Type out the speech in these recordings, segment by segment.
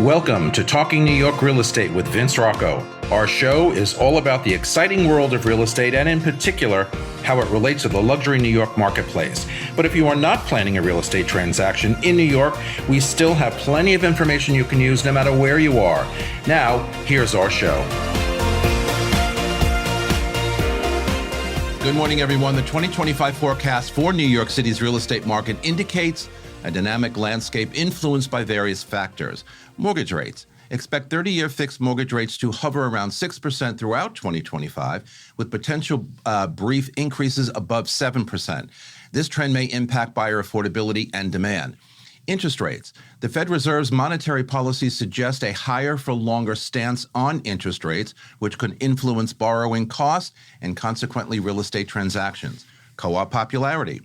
Welcome to Talking New York Real Estate with Vince Rocco. Our show is all about the exciting world of real estate and in particular, how it relates to the luxury New York marketplace. But if you are not planning a real estate transaction in New York, we still have plenty of information you can use no matter where you are. Now, here's our show. Good morning, everyone. The 2025 forecast for New York City's real estate market indicates a dynamic landscape influenced by various factors. Mortgage rates. Expect 30-year fixed mortgage rates to hover around 6% throughout 2025, with potential brief increases above 7%. This trend may impact buyer affordability and demand. Interest rates. The Fed Reserve's monetary policies suggest a higher for longer stance on interest rates, which could influence borrowing costs and consequently real estate transactions. Co-op popularity.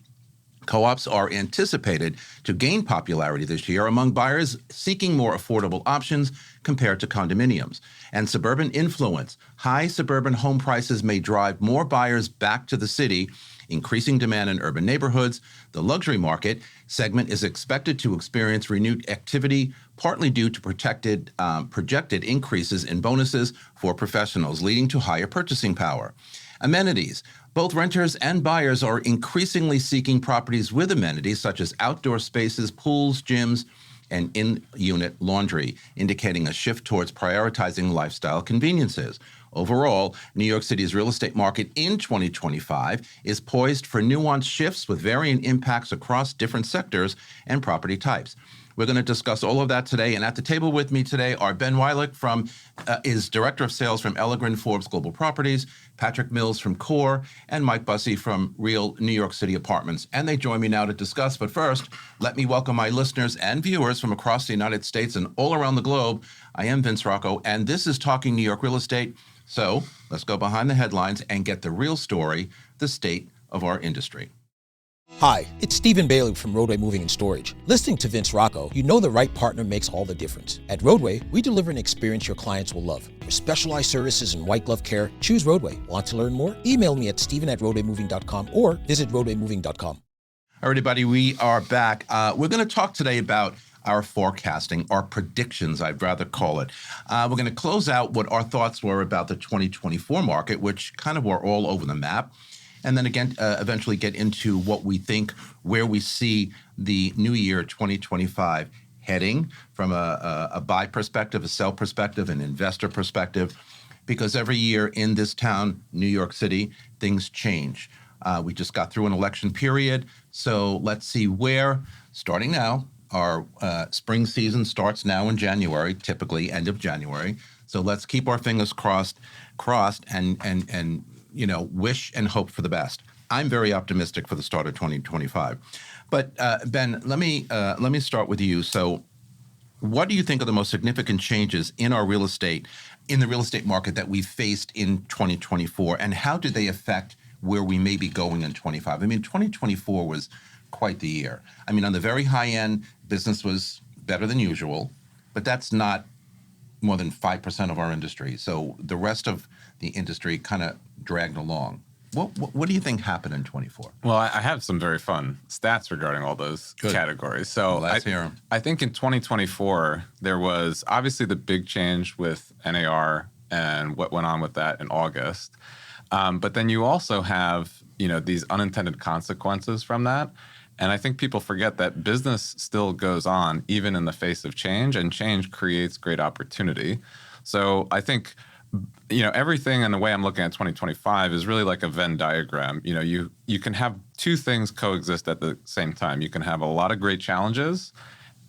Co-ops are anticipated to gain popularity this year among buyers seeking more affordable options compared to condominiums. And suburban influence. High suburban home prices may drive more buyers back to the city, increasing demand in urban neighborhoods. The luxury market segment is expected to experience renewed activity, partly due to projected increases in bonuses for professionals, leading to higher purchasing power. Amenities. Both renters and buyers are increasingly seeking properties with amenities such as outdoor spaces, pools, gyms, and in-unit laundry, indicating a shift towards prioritizing lifestyle conveniences. Overall, New York City's real estate market in 2025 is poised for nuanced shifts with varying impacts across different sectors and property types. We're going to discuss all of that today. And at the table with me today are Ben Weilich, is Director of Sales from Elegren Forbes Global Properties, Patrick Mills from Core, and Mike Bussey from Real New York City Apartments. And they join me now to discuss. But first, let me welcome my listeners and viewers from across the United States and all around the globe. I am Vince Rocco, and this is Talking New York Real Estate. So let's go behind the headlines and get the real story, the state of our industry. Hi, it's Stephen Bailey from Roadway Moving and Storage. Listening to Vince Rocco, you know the right partner makes all the difference. At Roadway, we deliver an experience your clients will love. For specialized services and white glove care, choose Roadway. Want to learn more? Email me at stephen@roadwaymoving.com or visit roadwaymoving.com. All right, everybody, we are back. We're going to talk today about our forecasting, our predictions, I'd rather call it. We're going to close out what our thoughts were about the 2024 market, which kind of were all over the map. And then again, eventually get into what we think, where we see the new year 2025 heading from a buy perspective, a sell perspective, an investor perspective, because every year in this town, New York City, things change. We just got through an election period, so let's see where, starting now, our spring season starts now in January, typically end of January. So let's keep our fingers crossed, and wish and hope for the best. I'm very optimistic for the start of 2025. But Ben, let me start with you. So what do you think are the most significant changes in the real estate market that we faced in 2024, and how did they affect where we may be going in 25? I mean, 2024 was quite the year. I mean, on the very high end, business was better than usual, but that's not more than 5% of our industry. So the rest of the industry kind of dragged along. What do you think happened in 24? Well, I have some very fun stats regarding all those categories. So let's hear 'em. I think in 2024, there was obviously the big change with NAR and what went on with that in August. But then you also have, these unintended consequences from that. And I think people forget that business still goes on even in the face of change, and change creates great opportunity. So I think, everything in the way I'm looking at 2025 is really like a Venn diagram. You can have two things coexist at the same time. You can have a lot of great challenges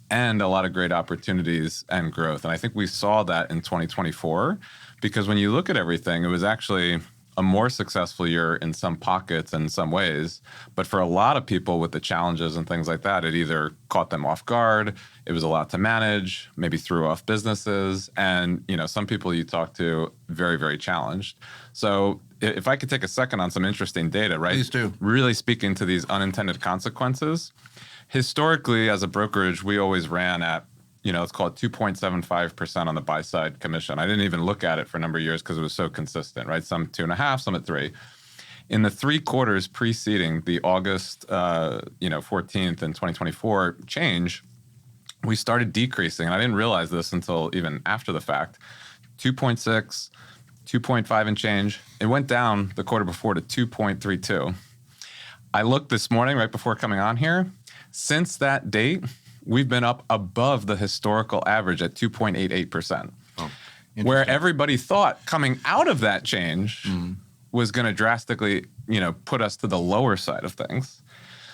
and a lot of great opportunities and growth. And I think we saw that in 2024, because when you look at everything, it was actually a more successful year in some pockets and in some ways. But for a lot of people with the challenges and things like that, it either caught them off guard, it was a lot to manage, maybe threw off businesses. And, some people you talk to, very, very challenged. So if I could take a second on some interesting data, right? Please do. Really speaking to these unintended consequences. Historically, as a brokerage, we always ran at let's call it 2.75% on the buy side commission. I didn't even look at it for a number of years because it was so consistent, right? Some 2.5, some at 3. In the 3 quarters preceding the August 14th and 2024 change, we started decreasing. And I didn't realize this until even after the fact. 2.6, 2.5 and change. It went down the quarter before to 2.32. I looked this morning right before coming on here. Since that date, we've been up above the historical average at 2.88%. Oh, where everybody thought coming out of that change was going to drastically, put us to the lower side of things.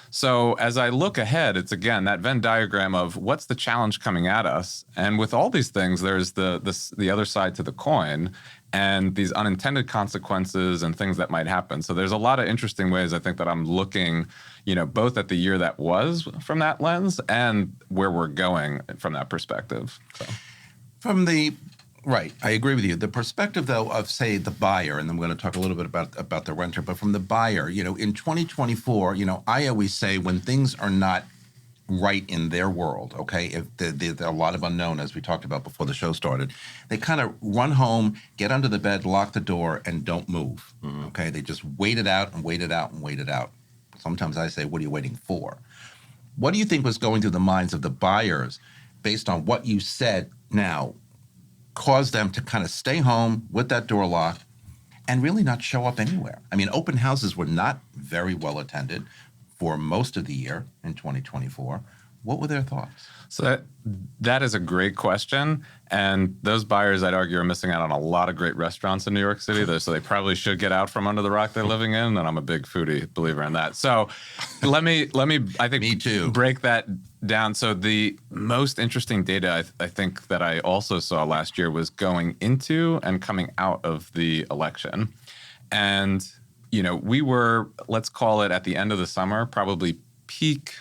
So as I look ahead, it's again that Venn diagram of what's the challenge coming at us, and with all these things, there's the other side to the coin, and these unintended consequences and things that might happen. So there's a lot of interesting ways I think that I'm looking, both at the year that was from that lens and where we're going from that perspective. So. Right, I agree with you. The perspective, though, of, say, the buyer, and then we're going to talk a little bit about the renter, but from the buyer, in 2024, I always say when things are not right in their world, okay, if there are a lot of unknown, as we talked about before the show started, they kind of run home, get under the bed, lock the door, and don't move, okay? They just wait it out and wait it out and wait it out. Sometimes I say, what are you waiting for? What do you think was going through the minds of the buyers based on what you said now caused them to kind of stay home with that door locked and really not show up anywhere? I mean, open houses were not very well attended for most of the year in 2024. What were their thoughts? So that is a great question. And those buyers, I'd argue, are missing out on a lot of great restaurants in New York City. So they probably should get out from under the rock they're living in. And I'm a big foodie believer in that. So let me I think, Me too. Break that down. So the most interesting data I think that I also saw last year was going into and coming out of the election. And, we were, let's call it at the end of the summer, probably peak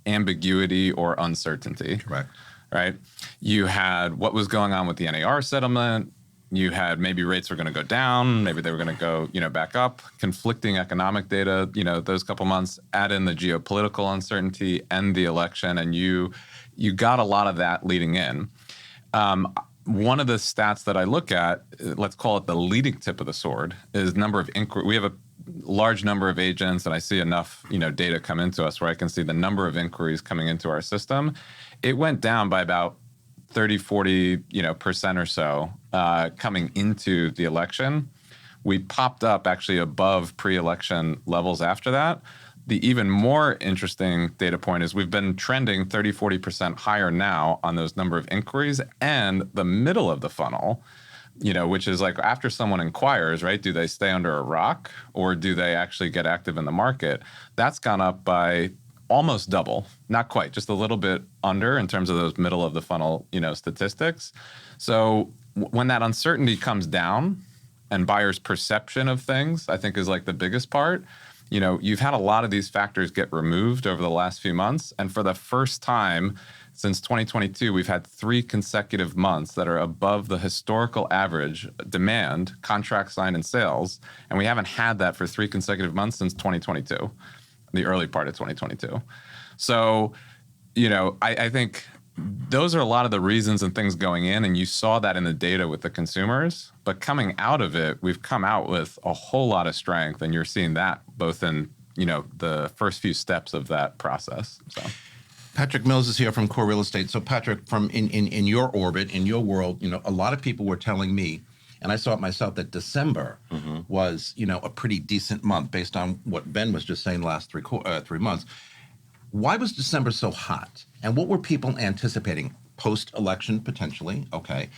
ambiguity or uncertainty. Correct. Right? You had what was going on with the NAR settlement. You had maybe rates were going to go down, maybe they were going to go, back up. Conflicting economic data, those couple months. Add in the geopolitical uncertainty and the election, and you got a lot of that leading in. One of the stats that I look at, let's call it the leading tip of the sword, is number of inquiries. We have a large number of agents, and I see enough, data come into us where I can see the number of inquiries coming into our system. It went down by about 30, 40%, or so coming into the election. We popped up actually above pre-election levels after that. The even more interesting data point is we've been trending 30, 40% higher now on those number of inquiries, and the middle of the funnel, which is like after someone inquires, right? Do they stay under a rock or do they actually get active in the market? That's gone up by almost double, not quite, just a little bit under in terms of those middle of the funnel, statistics. So when that uncertainty comes down and buyers' perception of things, I think is like the biggest part. You've had a lot of these factors get removed over the last few months. And for the first time since 2022, we've had 3 consecutive months that are above the historical average demand, contracts signed and sales. And we haven't had that for 3 consecutive months since 2022, the early part of 2022. So, I think those are a lot of the reasons and things going in, and you saw that in the data with the consumers. But coming out of it, we've come out with a whole lot of strength, and you're seeing that both in, the first few steps of that process. So. Patrick Mills is here from Core Real Estate. So Patrick, from in your orbit, in your world, a lot of people were telling me, and I saw it myself, that December was, a pretty decent month based on what Ben was just saying the last 3 months. Why was December so hot? And what were people anticipating? Post-election, potentially, okay.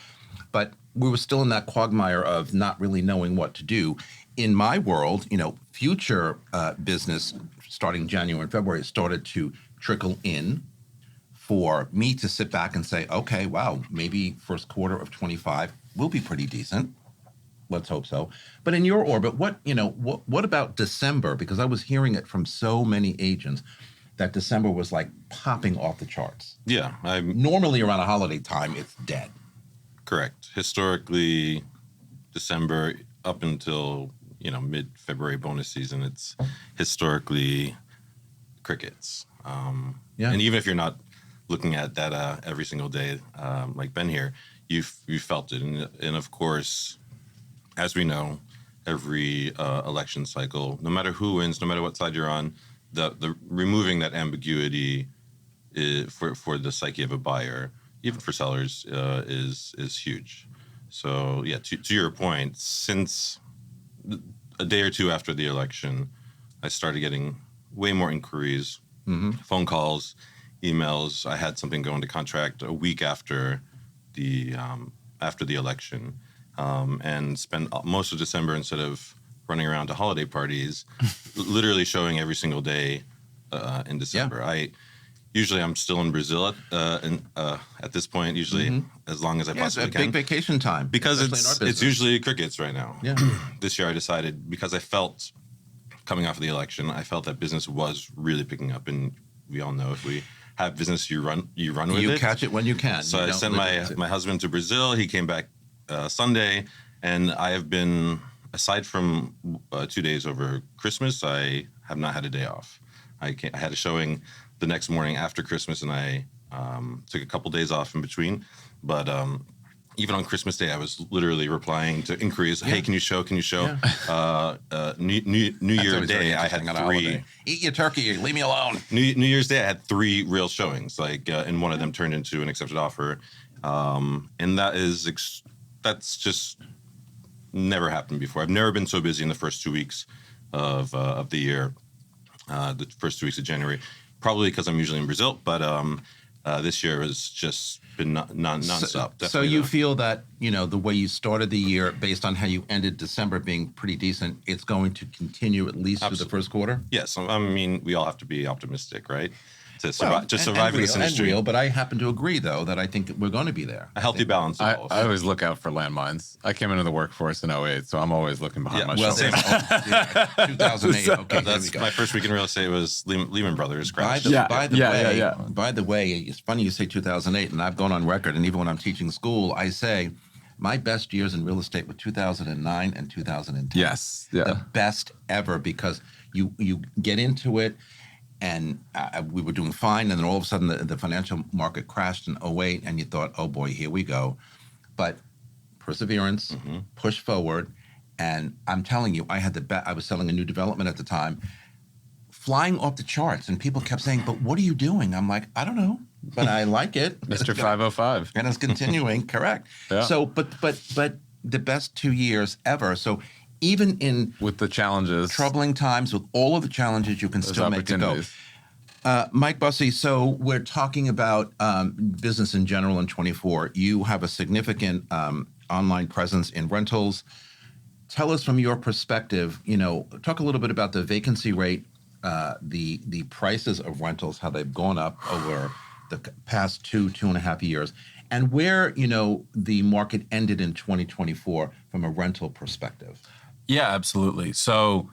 But we were still in that quagmire of not really knowing what to do. In my world, future business starting January and February started to trickle in for me to sit back and say, okay, wow, maybe first quarter of 25 will be pretty decent. Let's hope so. But in your orbit, what about December? Because I was hearing it from so many agents that December was like popping off the charts. Yeah. Normally around a holiday time, it's dead. Correct. Historically, December up until, mid-February bonus season, it's historically crickets. Yeah. And even if you're not looking at data every single day, like Ben here, you felt it. And of course, as we know, every election cycle, no matter who wins, no matter what side you're on, the removing that ambiguity for the psyche of a buyer, even for sellers, is huge. So yeah, to your point, since a day or two after the election, I started getting way more inquiries, phone calls, emails. I had something go into contract a week after the election, and spent most of December, instead of running around to holiday parties, literally showing every single day in December. I'm still in Brazil at this point. Usually, as long as I possibly it's a can. big vacation time Because especially in our it's business. usually crickets right now. Yeah. This year I decided, because I felt, coming off of the election, I felt that business was really picking up, and we all know if we have business, you run with You it. catch it when you can. So You I don't sent live it. my husband to Brazil. He came back Sunday, and I have been, aside from 2 days over Christmas, I have not had a day off. I had a showing the next morning after Christmas, and I took a couple days off in between. But even on Christmas Day, I was literally replying to inquiries. Hey, can you show? Can you show? New Year always very Day, I had interesting on a 3. holiday. Eat your turkey. Leave me alone. New Year's Day, I had 3 real showings. And one of them turned into an accepted offer, and that's just never happened before. I've never been so busy in the first 2 weeks of the year, the first 2 weeks of January. Probably because I'm usually in Brazil, but this year has just been nonstop. So you feel that, the way you started the year, based on how you ended December being pretty decent, it's going to continue at least through the first quarter? Yes, I mean, we all have to be optimistic, right? To survive in this and industry. real, but I happen to agree, though, that I think we're going to be there. A healthy balance of I both. always look out for landmines. I came into the workforce in 08, so I'm always looking behind my well, shoulder. Same. 2008. Okay, That's there we my go. first week in real estate was Lehman Brothers crash. By the way, it's funny you say 2008, and I've gone on record, and even when I'm teaching school, I say my best years in real estate were 2009 and 2010. Yes. Yeah. The best ever, because you get into it, and we were doing fine, and then all of a sudden the financial market crashed in 08, and you thought, oh boy, here we go. But perseverance, push forward, and I'm telling you, I had I was selling a new development at the time, flying off the charts, and people kept saying, but what are you doing? I'm like, I don't know, but I like it. Mr. 505. And it's continuing, correct. Yeah. So, but the best 2 years ever. So even in With the challenges. troubling times, with all of the challenges, you can Those still make it go. opportunities. Mike Bussey, so we're talking about business in general in 24. You have a significant online presence in rentals. Tell us from your perspective, talk a little bit about the vacancy rate, the prices of rentals, how they've gone up over the past 2.5 years, and where, the market ended in 2024 from a rental perspective. Yeah, absolutely. So,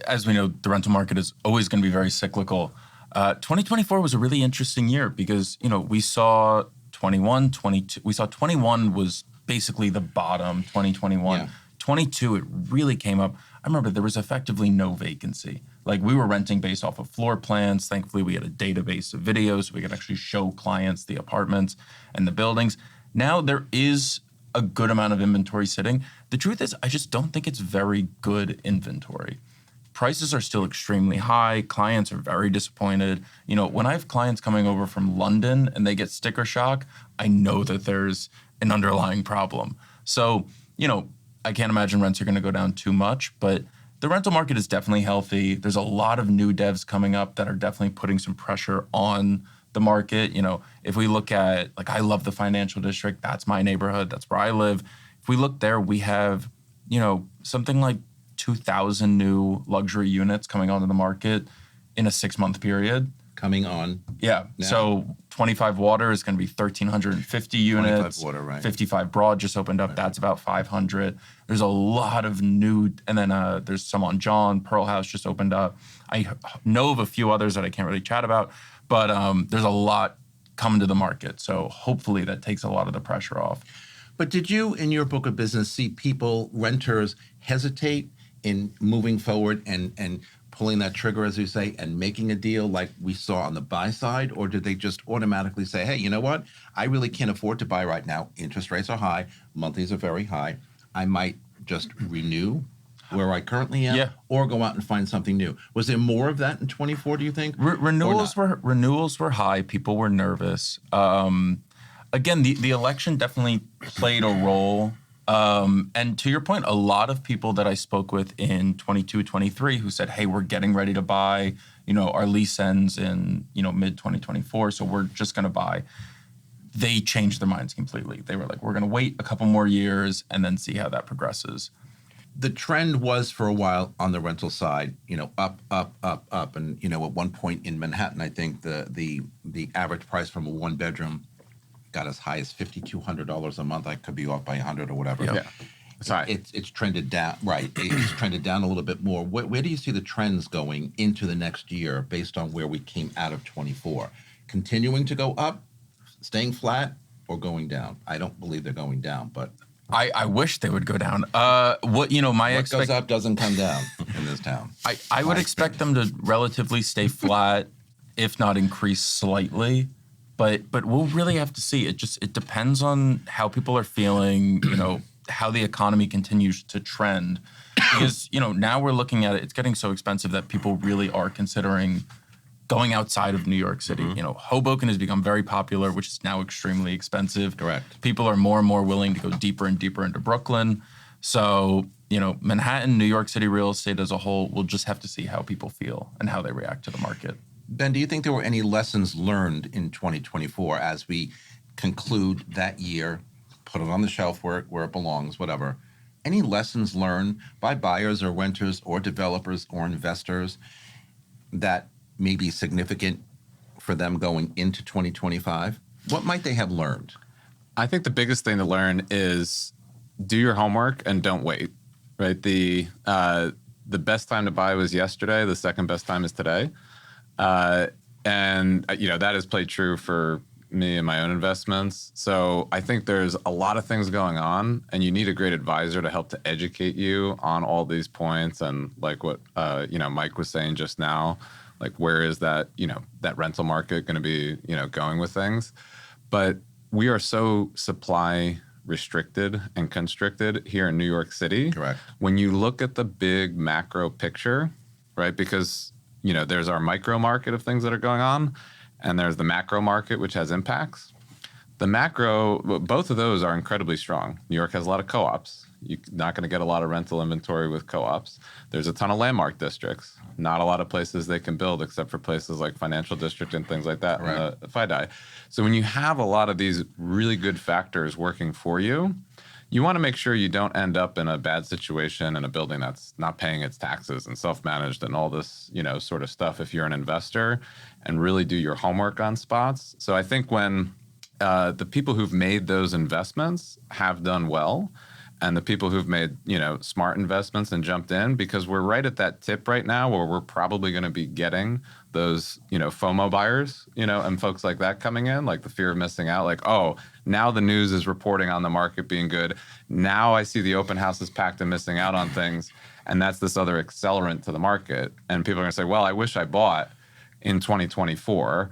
as we know, the rental market is always going to be very cyclical. 2024 was a really interesting year because, we saw 21, 22. We saw 21 was basically the bottom, 2021. Yeah. 22, it really came up. I remember there was effectively no vacancy. Like, we were renting based off of floor plans. Thankfully, we had a database of videos so we could actually show clients the apartments and the buildings. Now there is a good amount of inventory sitting. The truth is, I just don't think it's very good inventory. Prices are still extremely high. Clients are very disappointed. When I have clients coming over from London and they get sticker shock, I know that there's an underlying problem. So, I can't imagine rents are going to go down too much, but the rental market is definitely healthy. There's a lot of new devs coming up that are definitely putting some pressure on the market. If we look at, I love the financial district. That's my neighborhood. That's where I live. If we look there, we have, something like 2,000 new luxury units coming onto the market in a 6-month period. Coming on. Yeah. Now. So 25 Water is going to be 1,350 units. 25 Water, right. 55 Broad just opened up. That's about 500. There's a lot of new, and then there's some on John. Pearl House just opened up. I know of a few others that I can't really chat about, but there's a lot coming to the market. So hopefully that takes a lot of the pressure off. But did you, in your book of business, see people, renters, hesitate in moving forward and pulling that trigger, as you say, and making a deal like we saw on the buy side? Or did they just automatically say, hey, you know what? I really can't afford to buy right now. Interest rates are high. Monthlies are very high. I might just renew where I currently am, Yeah. or go out and find something new. Was there more of that in 24? Do you think? Renewals were high. People were nervous. Again, the election definitely played a role. And to your point, a lot of people that I spoke with in 22, 23 who said, hey, we're getting ready to buy, our lease ends in, mid 2024. So we're just going to buy. They changed their minds completely. They were like, we're going to wait a couple more years and then see how that progresses. The trend was for a while on the rental side, up, and at one point in Manhattan, I think the average price from a one bedroom got as high as $5,200 a month. I could be off by 100 or whatever. Yeah. Sorry. It's trended down, right? It's trended down a little bit more. Where do you see the trends going into the next year based on where we came out of 24? Continuing to go up, staying flat, or going down? I don't believe they're going down, but I wish they would go down. What goes up doesn't come down in this town. I would expect them to relatively stay flat, if not increase slightly. But we'll really have to see. It depends on how people are feeling, how the economy continues to trend. Because, now we're looking at it, it's getting so expensive that people really are considering going outside of New York City. Hoboken has become very popular, which is now extremely expensive. Correct. People are more and more willing to go deeper and deeper into Brooklyn. So, Manhattan, New York City real estate as a whole, we'll just have to see how people feel and how they react to the market. Ben, do you think there were any lessons learned in 2024 as we conclude that year, put it on the shelf where it belongs, whatever? Any lessons learned by buyers or renters or developers or investors that may be significant for them going into 2025? What might they have learned? I think the biggest thing to learn is do your homework and don't wait, right? The best time to buy was yesterday. The second best time is today. And that has played true for me and my own investments. So I think there's a lot of things going on, and you need a great advisor to help to educate you on all these points. And like what, Mike was saying just now, like where is that, that rental market going to be, going with things? But we are so supply restricted and constricted here in New York City. Correct. When you look at the big macro picture, right? Because there's our micro market of things that are going on, and there's the macro market, which has impacts. The macro, both of those are incredibly strong. New York has a lot of co-ops. You're not going to get a lot of rental inventory with co-ops. There's a ton of landmark districts. Not a lot of places they can build except for places like Financial District and things like that, right. FIDI. So when you have a lot of these really good factors working for you, you want to make sure you don't end up in a bad situation in a building that's not paying its taxes and self-managed and all this, sort of stuff if you're an investor, and really do your homework on spots. So I think when the people who've made those investments have done well, and the people who've made, smart investments and jumped in, because we're right at that tip right now where we're probably going to be getting those, FOMO buyers, and folks like that coming in, like the fear of missing out, like, oh, now the news is reporting on the market being good. Now I see the open houses packed and missing out on things. And that's this other accelerant to the market. And people are going to say, well, I wish I bought in 2024,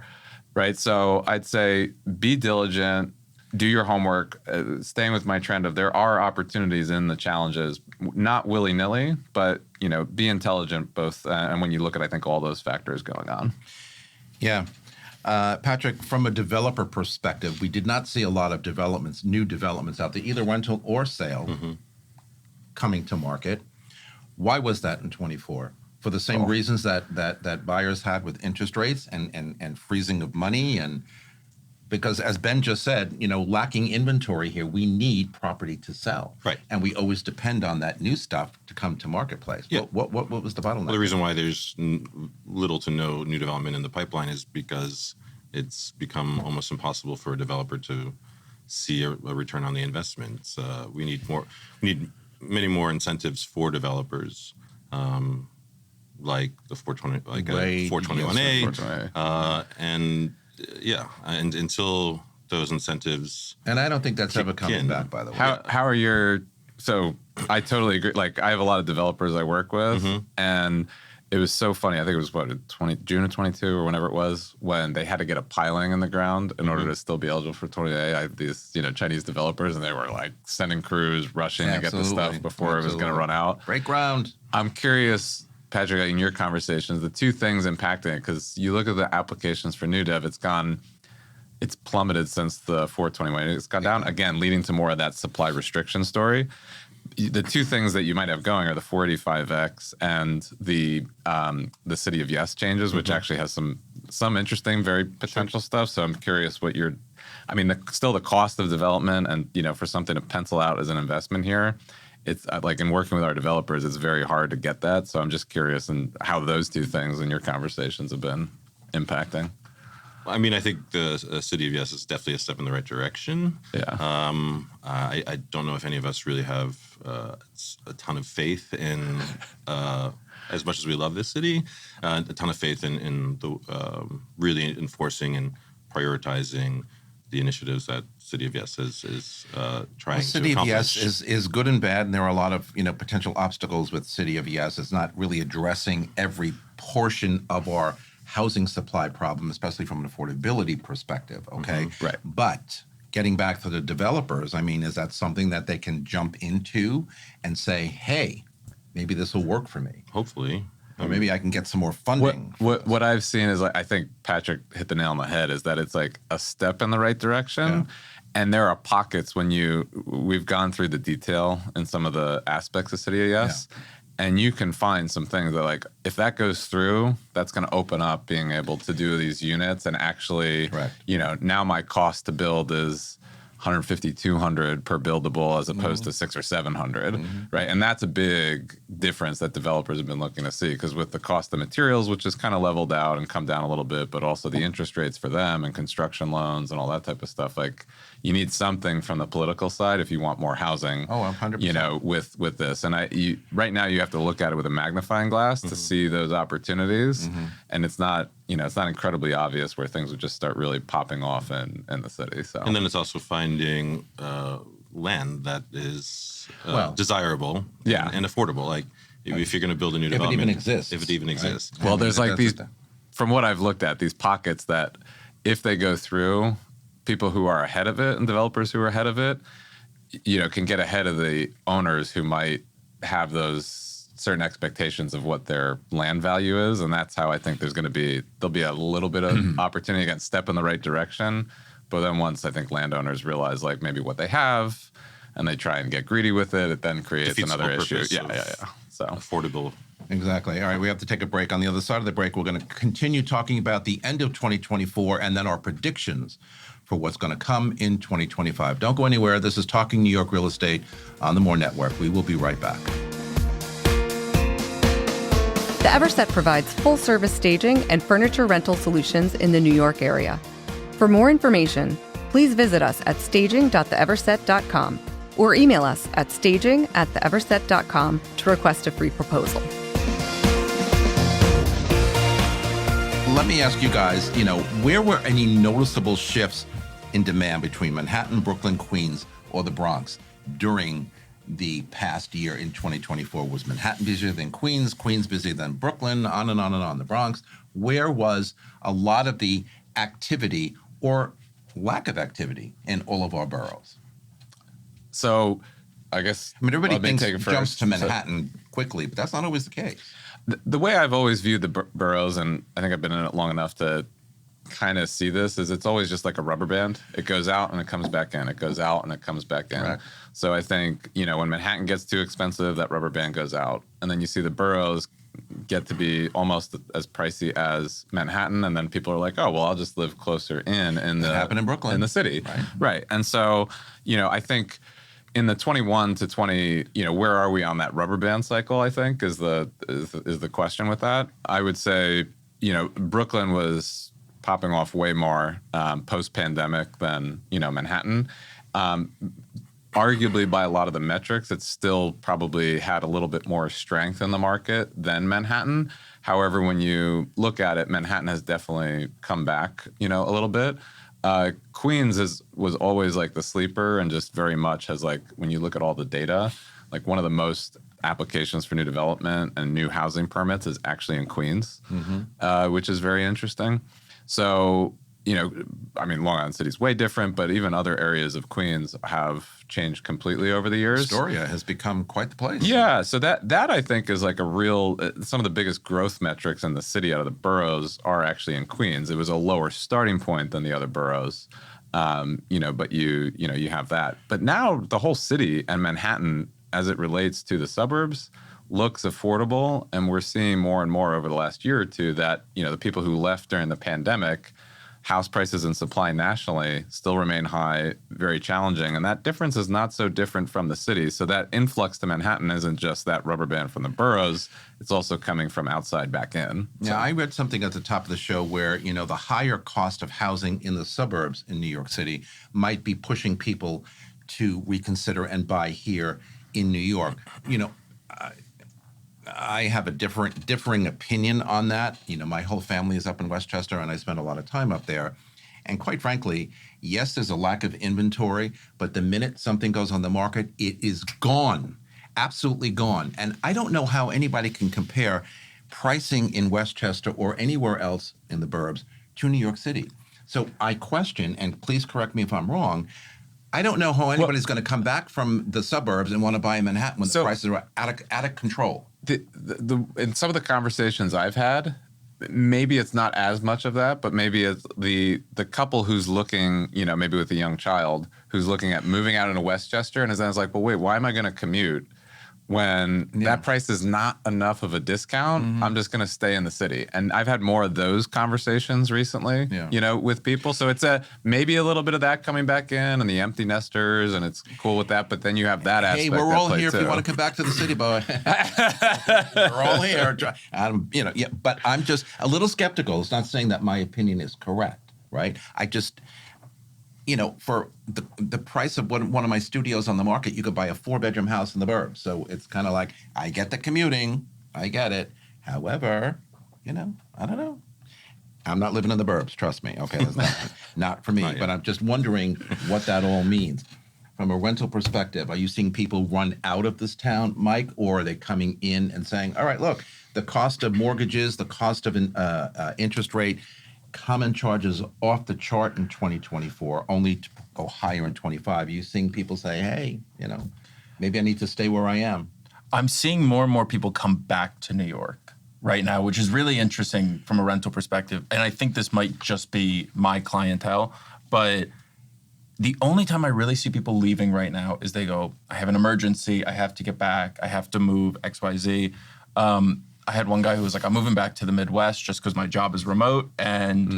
right? So I'd say be diligent, do your homework, staying with my trend of there are opportunities in the challenges, not willy-nilly, but, be intelligent both. And when you look at, I think, all those factors going on. Yeah. Patrick, from a developer perspective, we did not see a lot of new developments out there, either rental or sale, coming to market. Why was that in 24? For the same reasons that buyers had with interest rates and freezing of money, and because as Ben just said, lacking inventory here, we need property to sell. Right. And we always depend on that new stuff to come to marketplace. Yeah. What was the bottleneck? Well, the reason why there's little to no new development in the pipeline is because it's become almost impossible for a developer to see a return on the investment. We need many more incentives for developers, like the 421A, and until those incentives. And I don't think that's ever coming back, by the way. How are your? So I totally agree. Like I have a lot of developers I work with, and it was so funny. I think it was June of 22 or whenever it was, when they had to get a piling in the ground in order to still be eligible for 20A. I had these, Chinese developers, and they were like sending crews rushing to get the stuff before it was going to run out. Break ground. I'm curious, Patrick, in your conversations, the two things impacting it, because you look at the applications for new dev, it's plummeted since the 421. It's gone down again, leading to more of that supply restriction story. The two things that you might have going are the 485X and the City of Yes changes, which actually has some interesting, very potential stuff. So I'm curious what still the cost of development and, for something to pencil out as an investment here, it's like in working with our developers, it's very hard to get that. So I'm just curious and how those two things in your conversations have been impacting. I mean, I think the City of Yes is definitely a step in the right direction. Yeah. I don't know if any of us really have a ton of faith in, as much as we love this city, a ton of faith in the really enforcing and prioritizing the initiatives that City of Yes is trying to accomplish. City of Yes is good and bad, and there are a lot of potential obstacles with City of Yes. It's not really addressing every portion of our housing supply problem, especially from an affordability perspective, okay? Right. But getting back to the developers, is that something that they can jump into and say, hey, maybe this will work for me? Hopefully. Or maybe I can get some more funding. What I've seen is, I think Patrick hit the nail on the head, is that it's like a step in the right direction. Yeah. And there are pockets we've gone through the detail in some of the aspects of City of Yes. Yeah. And you can find some things that, if that goes through, that's going to open up being able to do these units and actually, now my cost to build is 150, 200 per buildable as opposed to 600 or 700, right? And that's a big difference that developers have been looking to see, because with the cost of materials, which is kind of leveled out and come down a little bit, but also the interest rates for them and construction loans and all that type of stuff, you need something from the political side if you want more housing. Oh, 100%. With this. And right now you have to look at it with a magnifying glass to see those opportunities. And it's not, it's not incredibly obvious where things would just start really popping off in the city. So. And then it's also finding land that is desirable and affordable. If you're going to build a new development. If it even exists. Well, there's these, from what I've looked at, these pockets that if they go through, people who are ahead of it and developers who are ahead of it, can get ahead of the owners who might have those certain expectations of what their land value is. And that's how I think there'll be a little bit of opportunity, again, step in the right direction. But then once I think landowners realize maybe what they have and they try and get greedy with it, it then creates another issue. Yeah. So affordable. Exactly. All right, we have to take a break. On the other side of the break, we're going to continue talking about the end of 2024 and then our predictions for what's going to come in 2025. Don't go anywhere. This is Talking New York Real Estate on the More Network. We will be right back. The Everset provides full-service staging and furniture rental solutions in the New York area. For more information, please visit us at staging.theeverset.com or email us at staging@theeverset.com to request a free proposal. Let me ask you guys, where were any noticeable shifts in demand between Manhattan, Brooklyn, Queens, or the Bronx during the past year in 2024? Was Manhattan busier than Queens, Queens busier than Brooklyn, on and on and on, the Bronx? Where was a lot of the activity or lack of activity in all of our boroughs? So I guess everybody thinks it jumps to Manhattan quickly, but that's not always the case. The way I've always viewed the boroughs, and I think I've been in it long enough to kind of see this, is it's always just like a rubber band. It goes out and it comes back in. It goes out and it comes back in. Right. So I think, when Manhattan gets too expensive, that rubber band goes out. And then you see the boroughs get to be almost as pricey as Manhattan. And then people are like, oh, well, I'll just live closer in the happened in Brooklyn. In the city. Right. And so, I think in the 21 to 20, where are we on that rubber band cycle, I think, is the question with that. I would say, Brooklyn was popping off way more post-pandemic than, Manhattan. Arguably, by a lot of the metrics, it still probably had a little bit more strength in the market than Manhattan. However, when you look at it, Manhattan has definitely come back, a little bit. Queens was always the sleeper, and just very much has when you look at all the data, one of the most applications for new development and new housing permits is actually in Queens, which is very interesting. So, I mean, Long Island City is way different, but even other areas of Queens have changed completely over the years. Astoria has become quite the place. Yeah, so that I think is like a real, some of the biggest growth metrics in the city out of the boroughs are actually in Queens. It was a lower starting point than the other boroughs, but you have that. But now the whole city and Manhattan, as it relates to the suburbs, looks affordable, and we're seeing more and more over the last year or two that the people who left during the pandemic, house prices and supply nationally still remain high, very challenging, and that difference is not so different from the city. So that influx to Manhattan isn't just that rubber band from the boroughs; it's also coming from outside back in. Yeah, I read something at the top of the show where the higher cost of housing in the suburbs in New York City might be pushing people to reconsider and buy here in New York. I have a differing opinion on that. My whole family is up in Westchester, and I spend a lot of time up there. And quite frankly, yes, there's a lack of inventory, but the minute something goes on the market, it is gone, absolutely gone. And I don't know how anybody can compare pricing in Westchester or anywhere else in the burbs to New York City. So I question, and please correct me if I'm wrong, I don't know how anybody's going to come back from the suburbs and want to buy in Manhattan when the prices are out of control. In some of the conversations I've had, maybe it's not as much of that, but maybe it's the couple who's looking, maybe with a young child who's looking at moving out into Westchester and is then like, well, wait, why am I going to commute when that price is not enough of a discount? I'm just going to stay in the city. And I've had more of those conversations recently, with people. So it's maybe a little bit of that coming back in, and the empty nesters, and it's cool with that. But then you have that aspect. Hey, we're all here if you want to come back to the city, boy. We're all here. But I'm just a little skeptical. It's not saying that my opinion is correct, right? I just, for the price of one of my studios on the market, you could buy a 4-bedroom house in the burbs. So it's kind of like, I get the commuting, I get it. However, I don't know. I'm not living in the burbs, trust me. Okay, that's not for me. But I'm just wondering what that all means. From a rental perspective, are you seeing people run out of this town, Mike, or are they coming in and saying, all right, look, the cost of mortgages, the cost of interest rate, common charges off the chart in 2024, only to go higher in 25. Are you seeing people say, hey, maybe I need to stay where I am? I'm seeing more and more people come back to New York right now, which is really interesting from a rental perspective. And I think this might just be my clientele, but the only time I really see people leaving right now is they go, I have an emergency, I have to get back, I have to move, XYZ. I had one guy who was like, I'm moving back to the Midwest just because my job is remote, and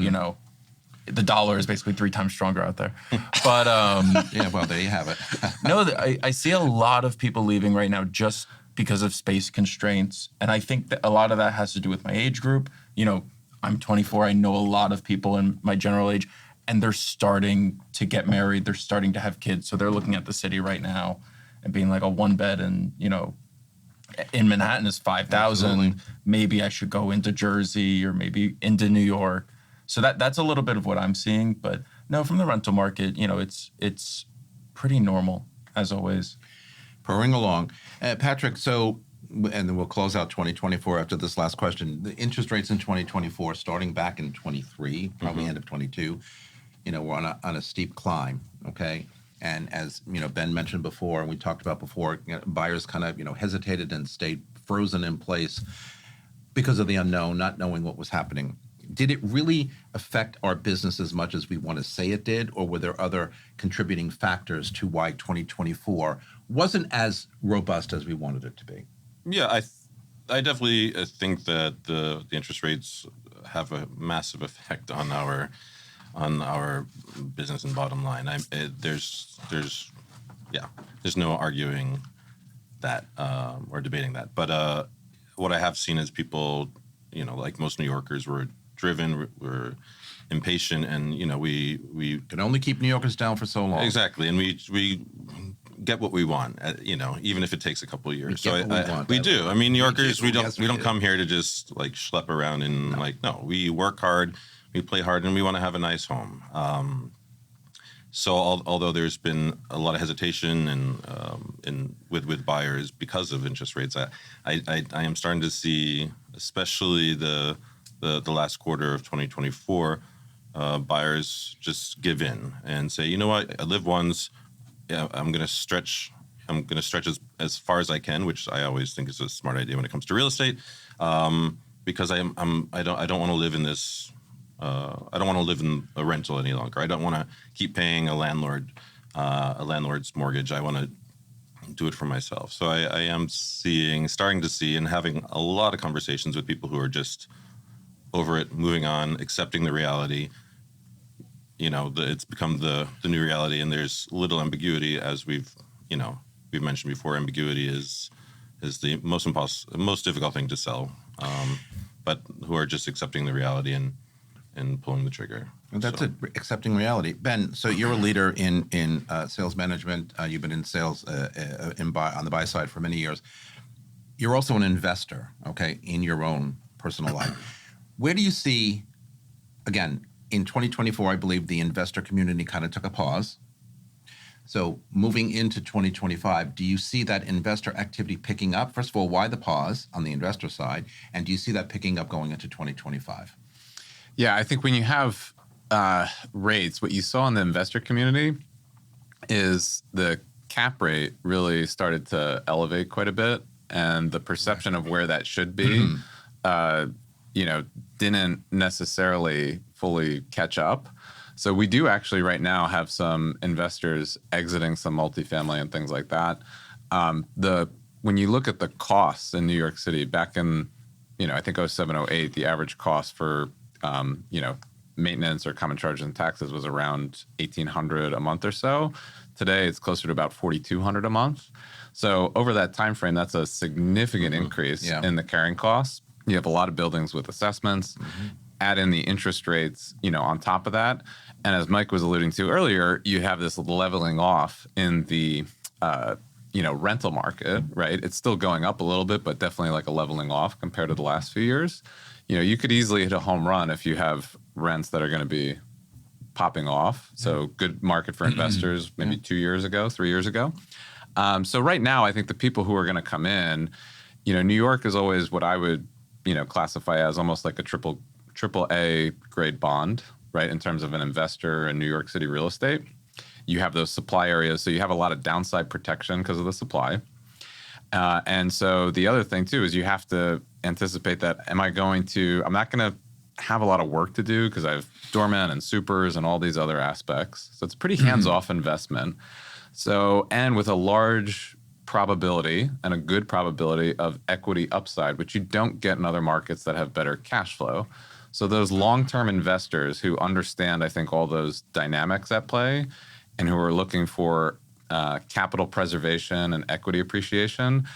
the dollar is basically 3 times stronger out there. But yeah, well, there you have it. No, I see a lot of people leaving right now just because of space constraints, and I think that a lot of that has to do with my age group. I'm 24. I know a lot of people in my general age, and they're starting to get married. They're starting to have kids, so they're looking at the city right now and being like, a 1-bed and in Manhattan is $5,000. Maybe I should go into Jersey or maybe into New York. So that's a little bit of what I'm seeing. But no, from the rental market, it's pretty normal as always. Purring along. Patrick, so, and then we'll close out 2024 after this last question. The interest rates in 2024, starting back in 23, probably end of 22, we're on a steep climb, okay? And as Ben mentioned before, and we talked about before, buyers kind of hesitated and stayed frozen in place because of the unknown, not knowing what was happening. Did it really affect our business as much as we want to say it did, or were there other contributing factors to why 2024 wasn't as robust as we wanted it to be? Yeah, I definitely think that the interest rates have a massive effect on our business and bottom line. There's no arguing that or debating that. But what I have seen is people, like most New Yorkers, were driven, were impatient, and we can only keep New Yorkers down for so long. Exactly, and we get what we want, even if it takes a couple of years. We do. I mean, New Yorkers, we don't come here to just like schlep around and no, we work hard. We play hard, and we want to have a nice home. So although there's been a lot of hesitation and with buyers because of interest rates, I am starting to see, especially the last quarter of 2024, buyers just give in and say, you know what, I live once. Yeah, I'm going to stretch as far as I can, which I always think is a smart idea when it comes to real estate, because I don't want to live in this. I don't want to live in a rental any longer. I don't want to keep paying a landlord's mortgage. I want to do it for myself. So I am starting to see and having a lot of conversations with people who are just over it, moving on, accepting the reality. It's become the new reality, and there's little ambiguity, as we've mentioned before. Ambiguity is the most difficult thing to sell, but who are just accepting the reality and pulling the trigger. And that's it, accepting reality. Ben, so you're a leader in sales management. You've been in sales on the buy side for many years. You're also an investor, okay, in your own personal life. Where do you see, again, in 2024, I believe the investor community kind of took a pause. So moving into 2025, do you see that investor activity picking up? First of all, why the pause on the investor side? And do you see that picking up going into 2025? Yeah, I think when you have rates, what you saw in the investor community is the cap rate really started to elevate quite a bit, and the perception of where that should be, didn't necessarily fully catch up. So we do actually right now have some investors exiting some multifamily and things like that. When you look at the costs in New York City back in, I think 07, 08, the average cost for maintenance or common charges and taxes was around $1,800 a month or so. Today, it's closer to about $4,200 a month. So over that time frame, that's a significant increase in the carrying costs. You have a lot of buildings with assessments. Add in the interest rates, on top of that, and as Mike was alluding to earlier, you have this leveling off in the rental market, right? It's still going up a little bit, but definitely like a leveling off compared to the last few years. You could easily hit a home run if you have rents that are going to be popping off. So good market for investors maybe 2 years ago, 3 years ago. So right now, I think the people who are going to come in, New York is always what I would, classify as almost like a triple A grade bond, right? In terms of an investor in New York City real estate. You have those supply areas, so you have a lot of downside protection because of the supply. And so the other thing too is you have to anticipate that I'm not going to have a lot of work to do because I have doormen and supers and all these other aspects. So it's a pretty hands-off investment. So, and with a large probability and a good probability of equity upside, which you don't get in other markets that have better cash flow. So those long-term investors who understand, I think, all those dynamics at play and who are looking for capital preservation and equity appreciation,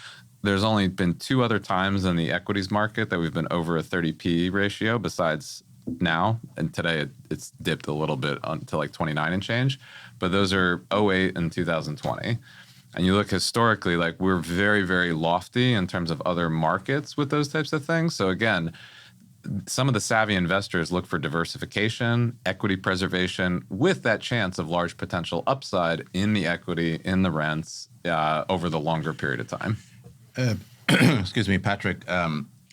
there's only been 2 other times in the equities market that we've been over a 30P ratio besides now. And today it's dipped a little bit to like 29 and change. But those are 08 and 2020. And you look historically, like we're very, very lofty in terms of other markets with those types of things. So again, some of the savvy investors look for diversification, equity preservation, with that chance of large potential upside in the equity, in the rents over the longer period of time. Excuse me, Patrick.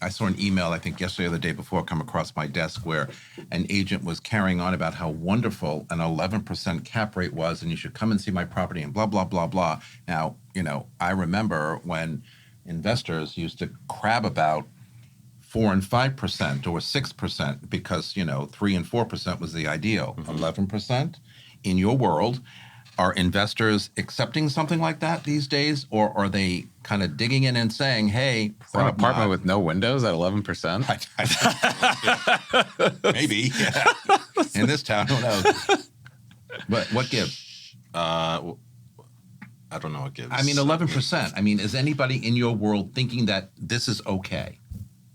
I saw an email, I think yesterday or the day before, come across my desk where an agent was carrying on about how wonderful an 11% cap rate was, and you should come and see my property and blah, blah, blah, blah. Now, I remember when investors used to crab about 4 and 5% or 6% because, 3 and 4% was the ideal. 11% in your world. Are investors accepting something like that these days, or are they kind of digging in and saying, hey, for an apartment with no windows at 11%? Maybe. Yeah. In this town, who knows? But what gives? I don't know what gives. I mean, 11%. I mean, is anybody in your world thinking that this is okay?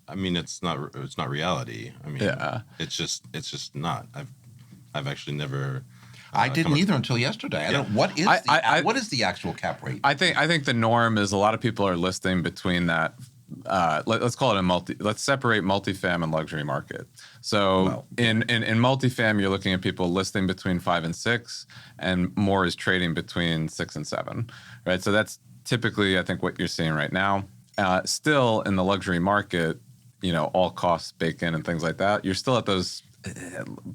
I mean, it's not reality. I mean, it's just not. I've actually never. I didn't either until yesterday. I don't. What is the actual cap rate? I think the norm is a lot of people are listing between that let's call it let's separate multifam and luxury market. So in multifam, you're looking at people listing between 5 and 6, and more is trading between 6 and 7, right? So that's typically, I think, what you're seeing right now. Still in the luxury market, all costs baked in and things like that, you're still at those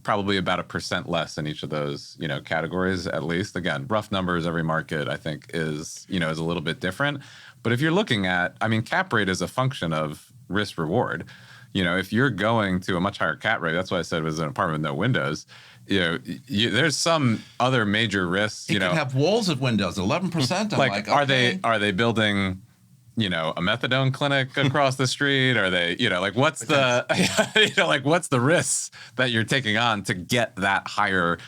probably about 1% less in each of those, categories, at least. Again, rough numbers, every market, I think, is a little bit different. But if you're looking at, cap rate is a function of risk reward. If you're going to a much higher cap rate, that's why I said it was an apartment with no windows. There's some other major risks. It could have walls of windows, 11%. I'm like, okay. Are they building, a methadone clinic across the street? Are they, what's the, what's the risks that you're taking on to get that higher,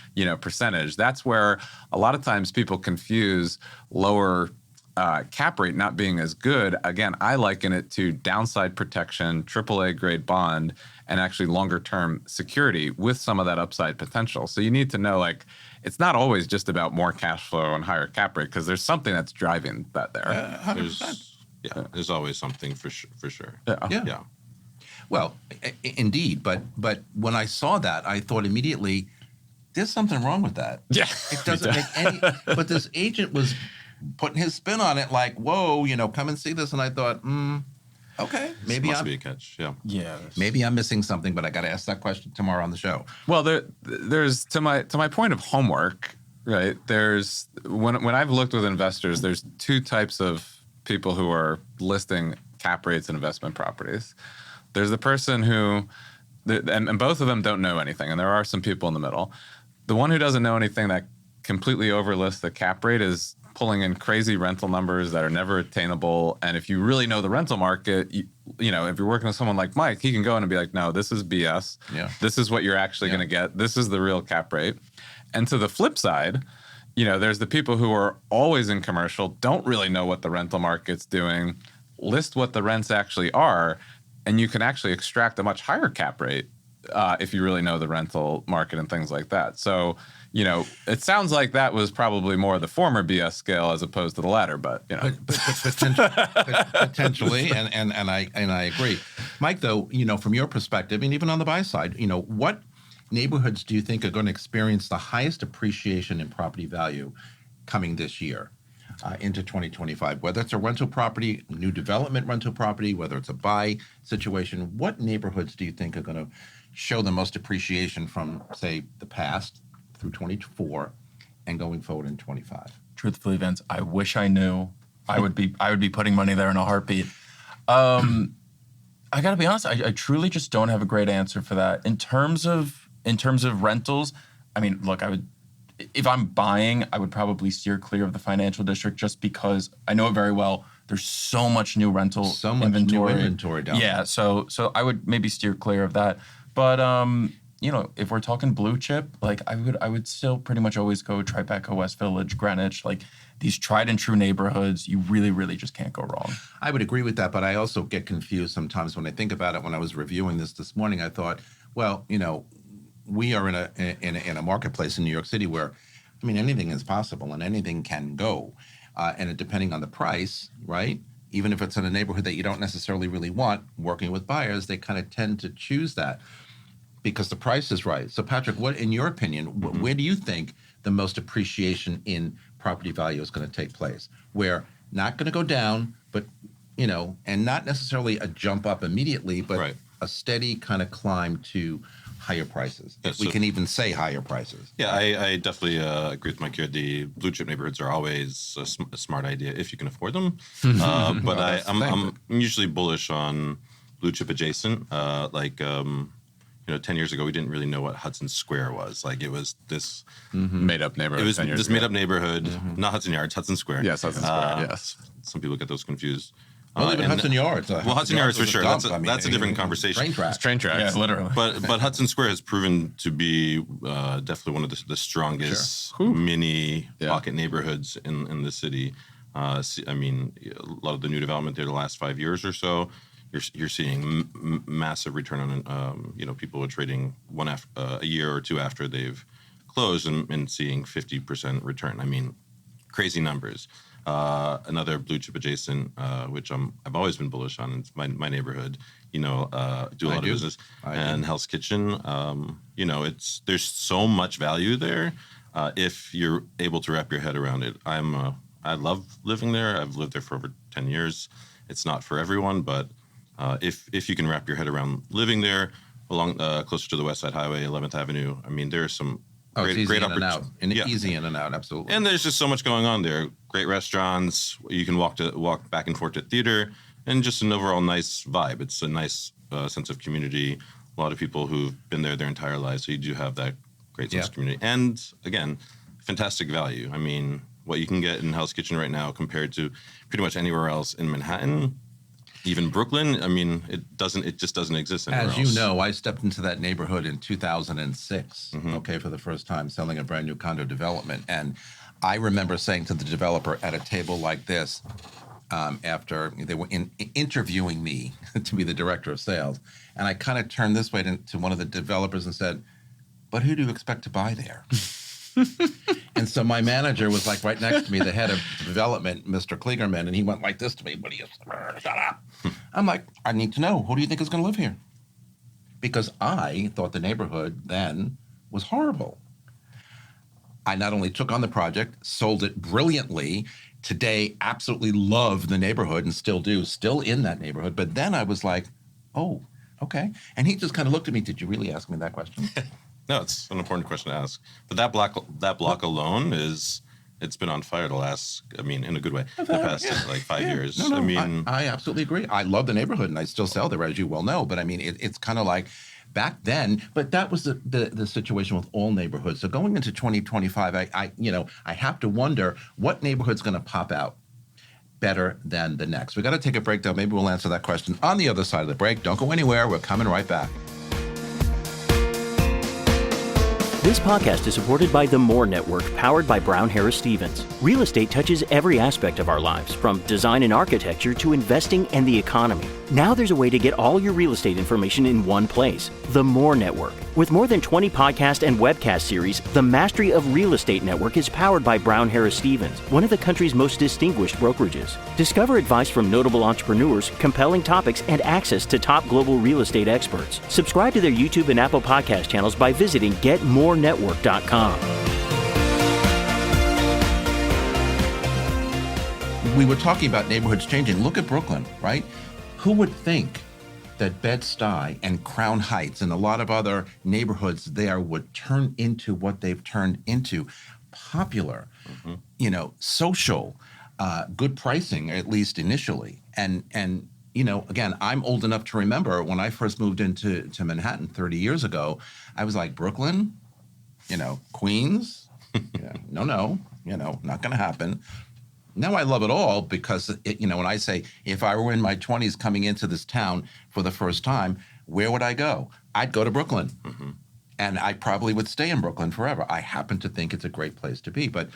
percentage? That's where a lot of times people confuse lower cap rate not being as good. Again, I liken it to downside protection, AAA grade bond, and actually longer term security with some of that upside potential. So you need to know, it's not always just about more cash flow and higher cap rate, because there's something that's driving that there. 100%. There's always something for sure. Yeah. Well, indeed. But when I saw that, I thought immediately, there's something wrong with that. Yeah. It doesn't make any. But this agent was putting his spin on it, like, whoa, come and see this. And I thought, okay, maybe must be a catch. Yeah. Maybe I'm missing something, but I got to ask that question tomorrow on the show. Well, there's to my point of homework, right? There's when I've looked with investors, there's two types of people who are listing cap rates and investment properties. There's the person who, and both of them don't know anything, and there are some people in the middle. The one who doesn't know anything that completely overlists the cap rate is pulling in crazy rental numbers that are never attainable. And if you really know the rental market, if you're working with someone like Mike, he can go in and be like, no, this is BS. Yeah. This is what you're actually going to get. This is the real cap rate. And to the flip side, there's the people who are always in commercial, don't really know what the rental market's doing, list what the rents actually are, and you can actually extract a much higher cap rate if you really know the rental market and things like that. So, it sounds like that was probably more the former BS scale as opposed to the latter, but potentially, and I agree. Mike, though, from your perspective, and even on the buy side, what neighborhoods do you think are going to experience the highest appreciation in property value coming this year into 2025? Whether it's a rental property, new development rental property, whether it's a buy situation, what neighborhoods do you think are going to show the most appreciation from, say, the past through 24 and going forward in 25? Truthfully, Vince, I wish I knew. I would be putting money there in a heartbeat. I got to be honest, I truly just don't have a great answer for that. In terms of rentals, look, if I'm buying, I would probably steer clear of the financial district just because I know it very well. There's so much new rental inventory. New inventory down there. Yeah, so I would maybe steer clear of that. But if we're talking blue chip, I would still pretty much always go Tribeca, West Village, Greenwich, these tried and true neighborhoods. You really, really just can't go wrong. I would agree with that, but I also get confused sometimes when I think about it. When I was reviewing this morning, I thought, well, we are in a marketplace in New York City where, anything is possible and anything can go, and depending on the price, right? Even if it's in a neighborhood that you don't necessarily really want, working with buyers, they kind of tend to choose that because the price is right. So, Patrick, what, in your opinion, where do you think the most appreciation in property value is going to take place? Where not going to go down, but and not necessarily a jump up immediately, but a steady kind of climb to higher prices. Yeah, we can even say higher prices. Yeah, I definitely agree with Mike here. The blue chip neighborhoods are always a smart idea if you can afford them. But I'm usually bullish on blue chip adjacent. 10 years ago, we didn't really know what Hudson Square was. It was this made up neighborhood. It was this made up neighborhood, not Hudson Yards, Hudson Square. Yes, Hudson Square. Yes. Some people get those confused. Well, even Hudson Yards. Hudson Yards for sure. That's a different conversation. Train tracks. Yeah, literally. But Hudson Square has proven to be definitely one of the strongest mini pocket neighborhoods in the city. A lot of the new development there the last 5 years or so, you're seeing massive return on. People are trading a year or two after they've closed and seeing 50% return. Crazy numbers. Another blue chip adjacent, which I've always been bullish on. It's my neighborhood. Do a lot of business, and Hell's Kitchen. There's so much value there if you're able to wrap your head around it. I love living there. I've lived there for over 10 years. It's not for everyone, but if you can wrap your head around living there along closer to the West Side Highway, 11th Avenue, I mean, there's some great opportunities. Easy in and out, absolutely. And there's just so much going on there. Great restaurants. You can walk back and forth to theater, and just an overall nice vibe. It's a nice sense of community. A lot of people who've been there their entire lives, so you do have that great sense of community. And again, fantastic value. I mean, what you can get in Hell's Kitchen right now compared to pretty much anywhere else in Manhattan, even Brooklyn, I mean, it just doesn't exist anywhere else. As you know, I stepped into that neighborhood in 2006, for the first time, selling a brand new condo development. And I remember saying to the developer at a table like this, after they were interviewing me to be the director of sales, and I kind of turned this way to one of the developers and said, "But who do you expect to buy there?" And so my manager was like right next to me, the head of development, Mr. Kligerman, and he went like this to me, "What do you, shut up." I'm like, "I need to know, who do you think is going to live here?" Because I thought the neighborhood then was horrible. I not only took on the project, sold it brilliantly, today absolutely love the neighborhood and still do, still in that neighborhood. But then I was like, oh, okay. And he just kind of looked at me, "Did you really ask me that question?" No, it's an important question to ask. But that block alone it's been on fire in a good way, the past 5 years. No, I absolutely agree. I love the neighborhood and I still sell there, as you well know. But I mean, it's kind of like back then, but that was the situation with all neighborhoods. So going into 2025, I have to wonder what neighborhood's going to pop out better than the next. We got to take a break, though. Maybe we'll answer that question on the other side of the break. Don't go anywhere. We're coming right back. This podcast is supported by the More Network, powered by Brown Harris Stevens. Real estate touches every aspect of our lives, from design and architecture to investing and the economy. Now there's a way to get all your real estate information in one place. The More Network. With more than 20 podcast and webcast series, the Mastery of Real Estate Network is powered by Brown Harris Stevens, one of the country's most distinguished brokerages. Discover advice from notable entrepreneurs, compelling topics, and access to top global real estate experts. Subscribe to their YouTube and Apple podcast channels by visiting GetMoreNetwork.com. We were talking about neighborhoods changing. Look at Brooklyn, right? Who would think that Bed-Stuy and Crown Heights and a lot of other neighborhoods there would turn into what they've turned into? Popular, social, good pricing, at least initially. And again, I'm old enough to remember when I first moved into Manhattan 30 years ago, I was like, Brooklyn, Queens, no, not going to happen. Now I love it all because, when I say, if I were in my 20s coming into this town for the first time, where would I go? I'd go to Brooklyn. And I probably would stay in Brooklyn forever. I happen to think it's a great place to be. But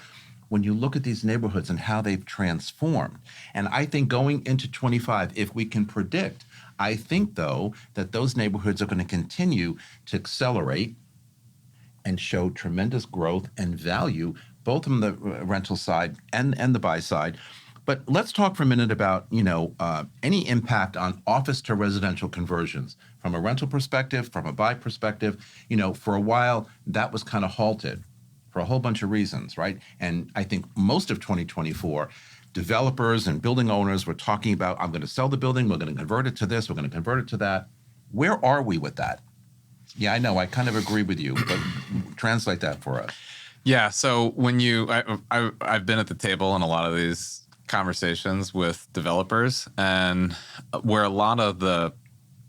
when you look at these neighborhoods and how they've transformed, and I think going into 25, if we can predict, I think, though, that those neighborhoods are going to continue to accelerate and show tremendous growth and value, both from the rental side and the buy side. But let's talk for a minute about, any impact on office to residential conversions from a rental perspective, from a buy perspective. For a while, that was kind of halted for a whole bunch of reasons, right? And I think most of 2024, developers and building owners were talking about, I'm going to sell the building, we're going to convert it to this, we're going to convert it to that. Where are we with that? Yeah, I know, I kind of agree with you, but translate that for us. Yeah. So when I've been at the table in a lot of these conversations with developers, and where a lot of the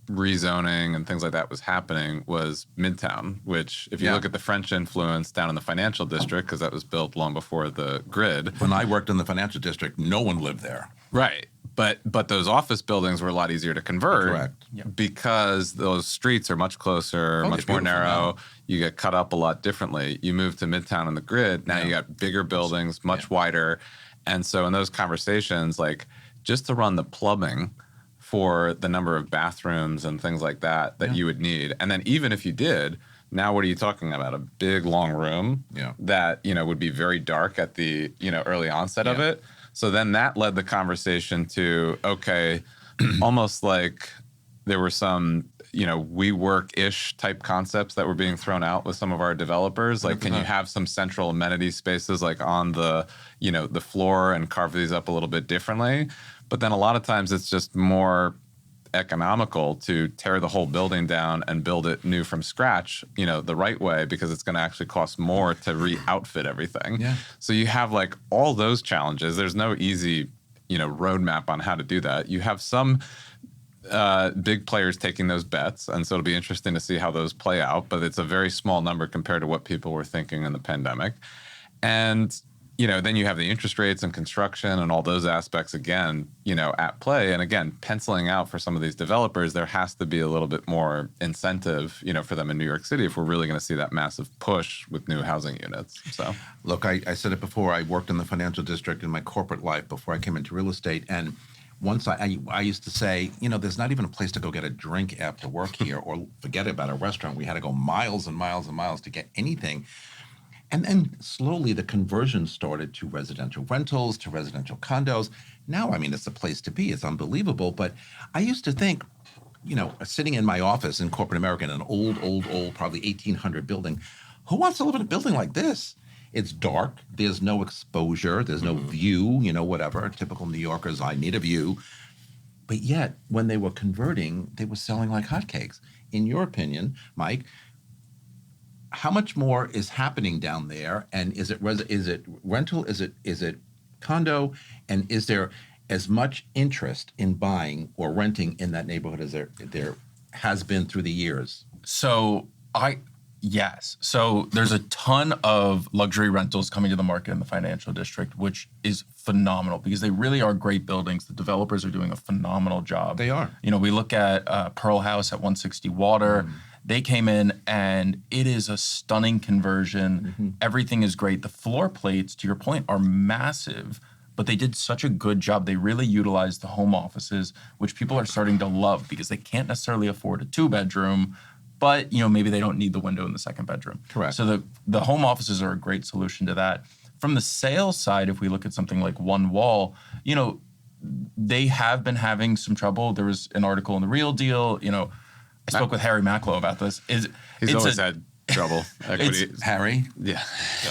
rezoning and things like that was happening was Midtown, which if you look at the French influence down in the financial district, because that was built long before the grid. When I worked in the financial district, no one lived there. Right. But those office buildings were a lot easier to convert. Correct. Because those streets are much closer, much more narrow. You get cut up a lot differently. You move to Midtown on the grid. Now you got bigger buildings, much wider. And so in those conversations, like just to run the plumbing for the number of bathrooms and things like that you would need. And then even if you did, now what are you talking about? A big long room that, would be very dark at the, early onset of it. So then that led the conversation to, okay, almost like there were some, WeWork-ish type concepts that were being thrown out with some of our developers. Like, can you have some central amenity spaces like on the, the floor and carve these up a little bit differently? But then a lot of times it's just more economical to tear the whole building down and build it new from scratch, the right way, because it's going to actually cost more to re-outfit everything. Yeah. So you have like all those challenges. There's no easy, roadmap on how to do that. You have some big players taking those bets, and so it'll be interesting to see how those play out, but it's a very small number compared to what people were thinking in the pandemic. And then you have the interest rates and construction and all those aspects again, at play. And again, penciling out for some of these developers, there has to be a little bit more incentive, for them in New York City if we're really going to see that massive push with new housing units. So, look, I said it before. I worked in the financial district in my corporate life before I came into real estate, and once I used to say, there's not even a place to go get a drink after work here, or forget about a restaurant. We had to go miles and miles and miles to get anything. And then slowly the conversion started to residential rentals, to residential condos. Now, it's a place to be. It's unbelievable. But I used to think, sitting in my office in corporate America in an old, probably 1800 building, who wants to live in a building like this? It's dark. There's no exposure. There's no view, whatever. Typical New Yorkers, I need a view. But yet, when they were converting, they were selling like hotcakes. In your opinion, Mike, how much more is happening down there? And is it rental? Is it condo? And is there as much interest in buying or renting in that neighborhood as there has been through the years? Yes. So there's a ton of luxury rentals coming to the market in the financial district, which is phenomenal because they really are great buildings. The developers are doing a phenomenal job. They are. We look at Pearl House at 160 Water. They came in and it is a stunning conversion. Everything is great. The floor plates, to your point, are massive, but they did such a good job. They really utilized the home offices, which people are starting to love because they can't necessarily afford a 2-bedroom, but maybe they don't need the window in the second bedroom. Correct. So the home offices are a great solution to that. From the sales side, if we look at something like One Wall, they have been having some trouble. There was an article in The Real Deal, I spoke with Harry Macklow about this. He's always had trouble. Harry? Yeah.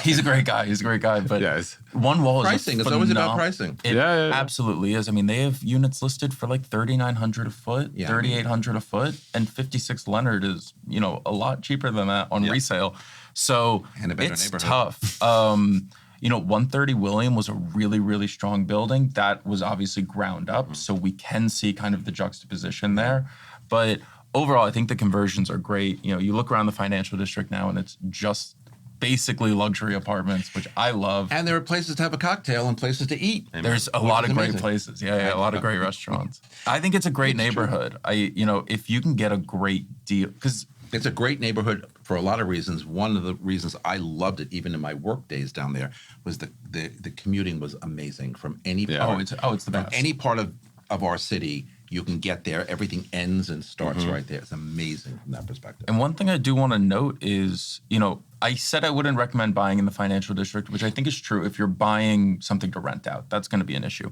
He's a great guy. But One Wall is pricing. It's always about pricing. It absolutely is. They have units listed for like $3,900 a foot, $3,800 a foot, and 56 Leonard is, a lot cheaper than that on resale. So it's tough. 130 William was a really, really strong building. That was obviously ground up, so we can see kind of the juxtaposition there. But overall, I think the conversions are great. You look around the financial district now, and it's just basically luxury apartments, which I love. And there are places to have a cocktail and places to eat. There's a lot of great places. Yeah, a lot of great restaurants. I think it's a great neighborhood. If you can get a great deal, because it's a great neighborhood for a lot of reasons. One of the reasons I loved it, even in my work days down there, was the commuting was amazing from any part. It's the best. From any part of our city. You can get there. Everything ends and starts right there. It's amazing from that perspective. And one thing I do want to note is, I said I wouldn't recommend buying in the financial district, which I think is true. If you're buying something to rent out, that's going to be an issue.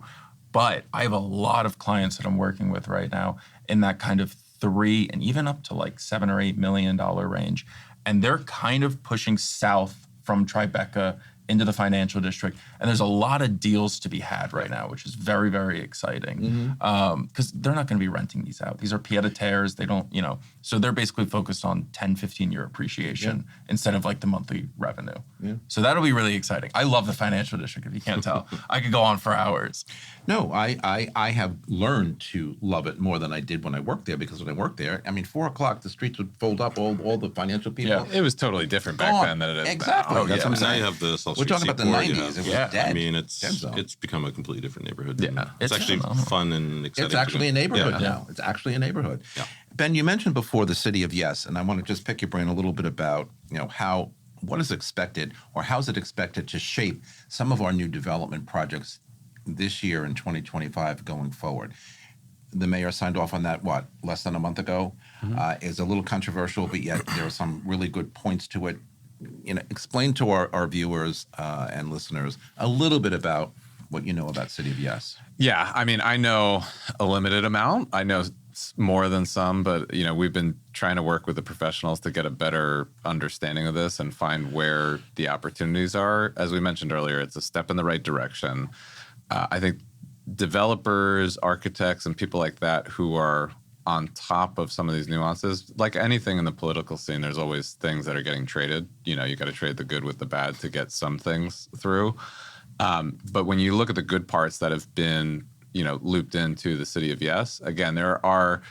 But I have a lot of clients that I'm working with right now in that kind of $3 and even up to like $7 or $8 million range. And they're kind of pushing south from Tribeca into the financial district. And there's a lot of deals to be had right now, which is very, very exciting. Because they're not going to be renting these out. These are pied-à-terres. They don't, so they're basically focused on 10, 15-year appreciation instead of like the monthly revenue. So that'll be really exciting. I love the financial district, if you can't tell. I could go on for hours. No, I have learned to love it more than I did when I worked there, because when I worked there, 4 o'clock, the streets would fold up, all the financial people. Yeah, it was totally different back then than it is exactly. now. That's what I'm saying. Now you have the We're talking about the 90s. It was dead. It's become a completely different neighborhood. Yeah, it's actually fun and exciting. It's actually a neighborhood now. It's actually a neighborhood. Yeah. Ben, you mentioned before the city of Yes, and I want to just pick your brain a little bit about what is expected, or how is it expected to shape some of our new development projects this year in 2025 going forward. The mayor signed off on that, less than a month ago? It's a little controversial, but yet there are some really good points to it. Explain to our viewers and listeners a little bit about what you know about City of Yes. Yeah, I mean, I know a limited amount. I know more than some, but we've been trying to work with the professionals to get a better understanding of this and find where the opportunities are. As we mentioned earlier, it's a step in the right direction. I think developers, architects, and people like that who are on top of some of these nuances, like anything in the political scene, there's always things that are getting traded. You got to trade the good with the bad to get some things through. But when you look at the good parts that have been looped into the City of Yes, again, there are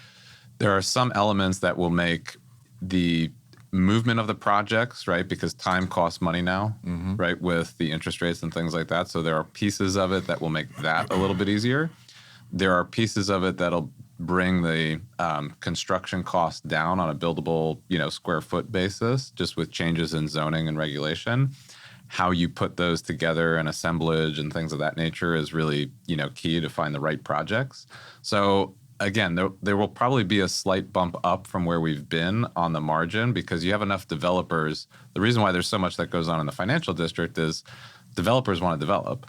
some elements that will make the movement of the projects, right? Because time costs money now, right? With the interest rates and things like that. So there are pieces of it that will make that a little bit easier. There are pieces of it that'll bring the construction cost down on a buildable, square foot basis, just with changes in zoning and regulation. How you put those together and assemblage and things of that nature is really, key to find the right projects. So again, there will probably be a slight bump up from where we've been on the margin because you have enough developers. The reason why there's so much that goes on in the financial district is developers want to develop.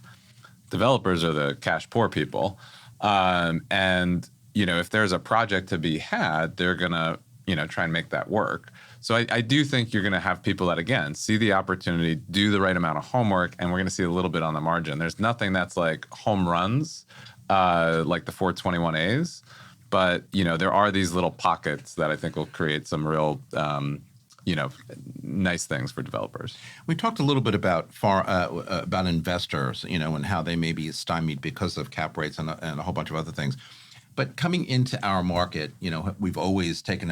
Developers are the cash poor people. And if there's a project to be had, they're going to, try and make that work. So I do think you're going to have people that, again, see the opportunity, do the right amount of homework, and we're going to see a little bit on the margin. There's nothing that's like home runs like the 421As, but, there are these little pockets that I think will create some real, nice things for developers. We talked a little bit about investors, and how they may be stymied because of cap rates and a whole bunch of other things. But coming into our market, we've always taken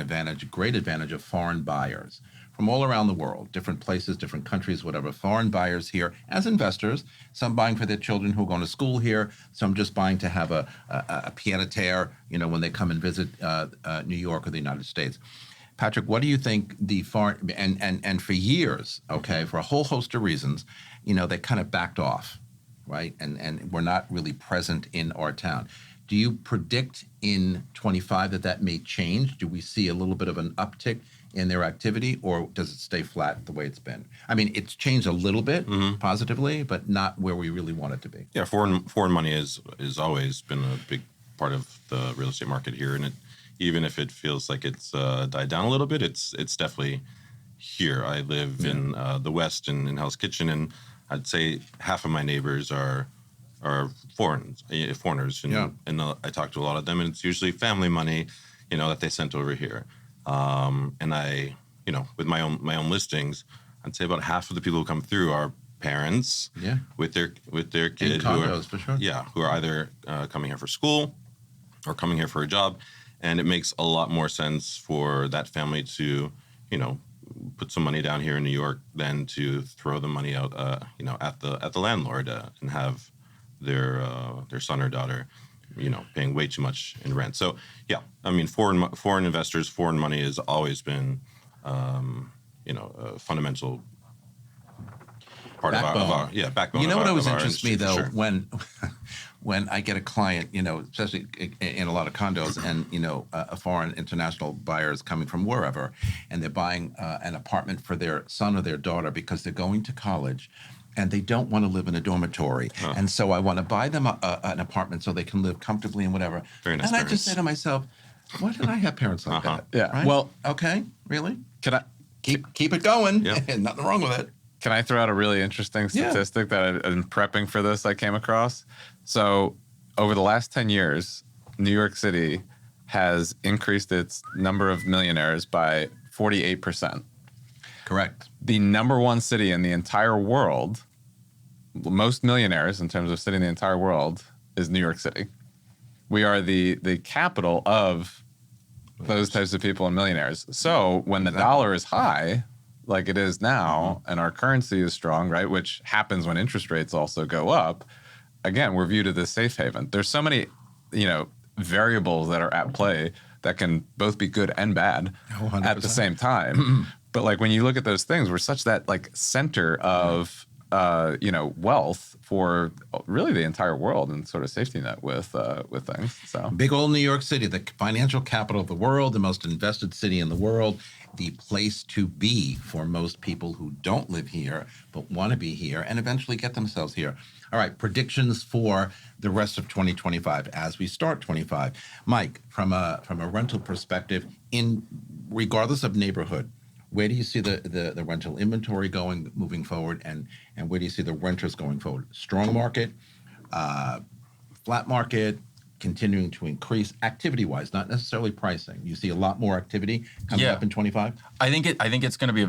great advantage of foreign buyers from all around the world, different places, different countries, whatever. Foreign buyers here as investors, some buying for their children who are going to school here, some just buying to have a pied-à-terre, when they come and visit New York or the United States. Patrick, what do you think the foreign and for years, for a whole host of reasons, they kind of backed off, right? And we're not really present in our town. Do you predict in 25 that may change? Do we see a little bit of an uptick in their activity, or does it stay flat the way it's been? I mean, it's changed a little bit positively, but not where we really want it to be. Yeah, foreign money is always been a big part of the real estate market here, and even if it feels like it's died down a little bit, it's definitely here. I live in the West in Hell's Kitchen, and I'd say half of my neighbors are foreigners, and I talk to a lot of them, and it's usually family money, that they sent over here. And I, with my own listings, I'd say about half of the people who come through are parents, with their kids, who are either coming here for school or coming here for a job, and it makes a lot more sense for that family to, put some money down here in New York than to throw the money out, at the landlord and have their son or daughter, paying way too much in rent. So yeah, I mean, foreign investors, foreign money has always been, a fundamental part backbone. of our backbone. You know what always of our interests me industry, though, for sure. when I get a client, especially in a lot of condos, and a foreign international buyer is coming from wherever, and they're buying an apartment for their son or their daughter because they're going to college, and they don't want to live in a dormitory, and so I want to buy them an apartment so they can live comfortably and whatever. Very nice and I parents. just say to myself, why did I have parents like that? Yeah. Right? Well, okay, really? Can I Keep it going. Yeah. Nothing wrong with it. Can I throw out a really interesting statistic that in prepping for this I came across? So over the last 10 years, New York City has increased its number of millionaires by 48%. Correct. The number one city in the entire world, most millionaires in terms of city in the entire world, is New York City. We are the capital of those types of people and millionaires. So when the dollar is high, like it is now, and our currency is strong, right, which happens when interest rates also go up, again, we're viewed as a safe haven. There's so many, variables that are at play that can both be good and bad at the same time. But like when you look at those things, we're such that like center of wealth for really the entire world and sort of safety net with things. So Big old New York City, the financial capital of the world, the most invested city in the world, the place to be for most people who don't live here but want to be here and eventually get themselves here. All right, predictions for the rest of 2025 as we start 25. Mike, from a rental perspective, regardless of neighborhood, where do you see the rental inventory going moving forward, and where do you see the renters going forward? Strong market, flat market, continuing to increase activity-wise, not necessarily pricing. You see a lot more activity coming up in 25? I think it's going to be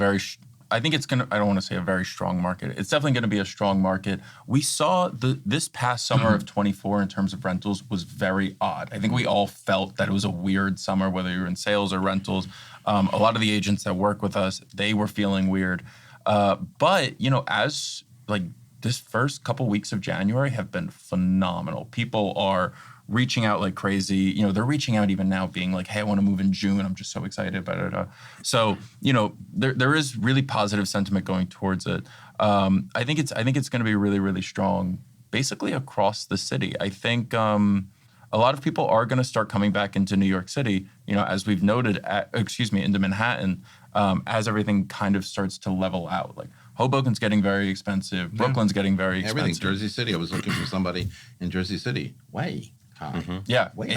I don't want to say a very strong market. It's definitely going to be a strong market. We saw this past summer of 24 in terms of rentals was very odd. I think we all felt that it was a weird summer, whether you're in sales or rentals. A lot of the agents that work with us, they were feeling weird. But, as like this first couple weeks of January have been phenomenal. People are reaching out like crazy. They're reaching out even now being like, hey, I want to move in June. I'm just so excited about it. So, there is really positive sentiment going towards it. I think it's going to be really, really strong, basically across the city. I think a lot of people are going to start coming back into New York City, as we've noted, into Manhattan, as everything kind of starts to level out. Like Hoboken's getting very expensive. Brooklyn's getting very expensive. Everything. Jersey City. I was looking for somebody in Jersey City. Way high. Yeah, Way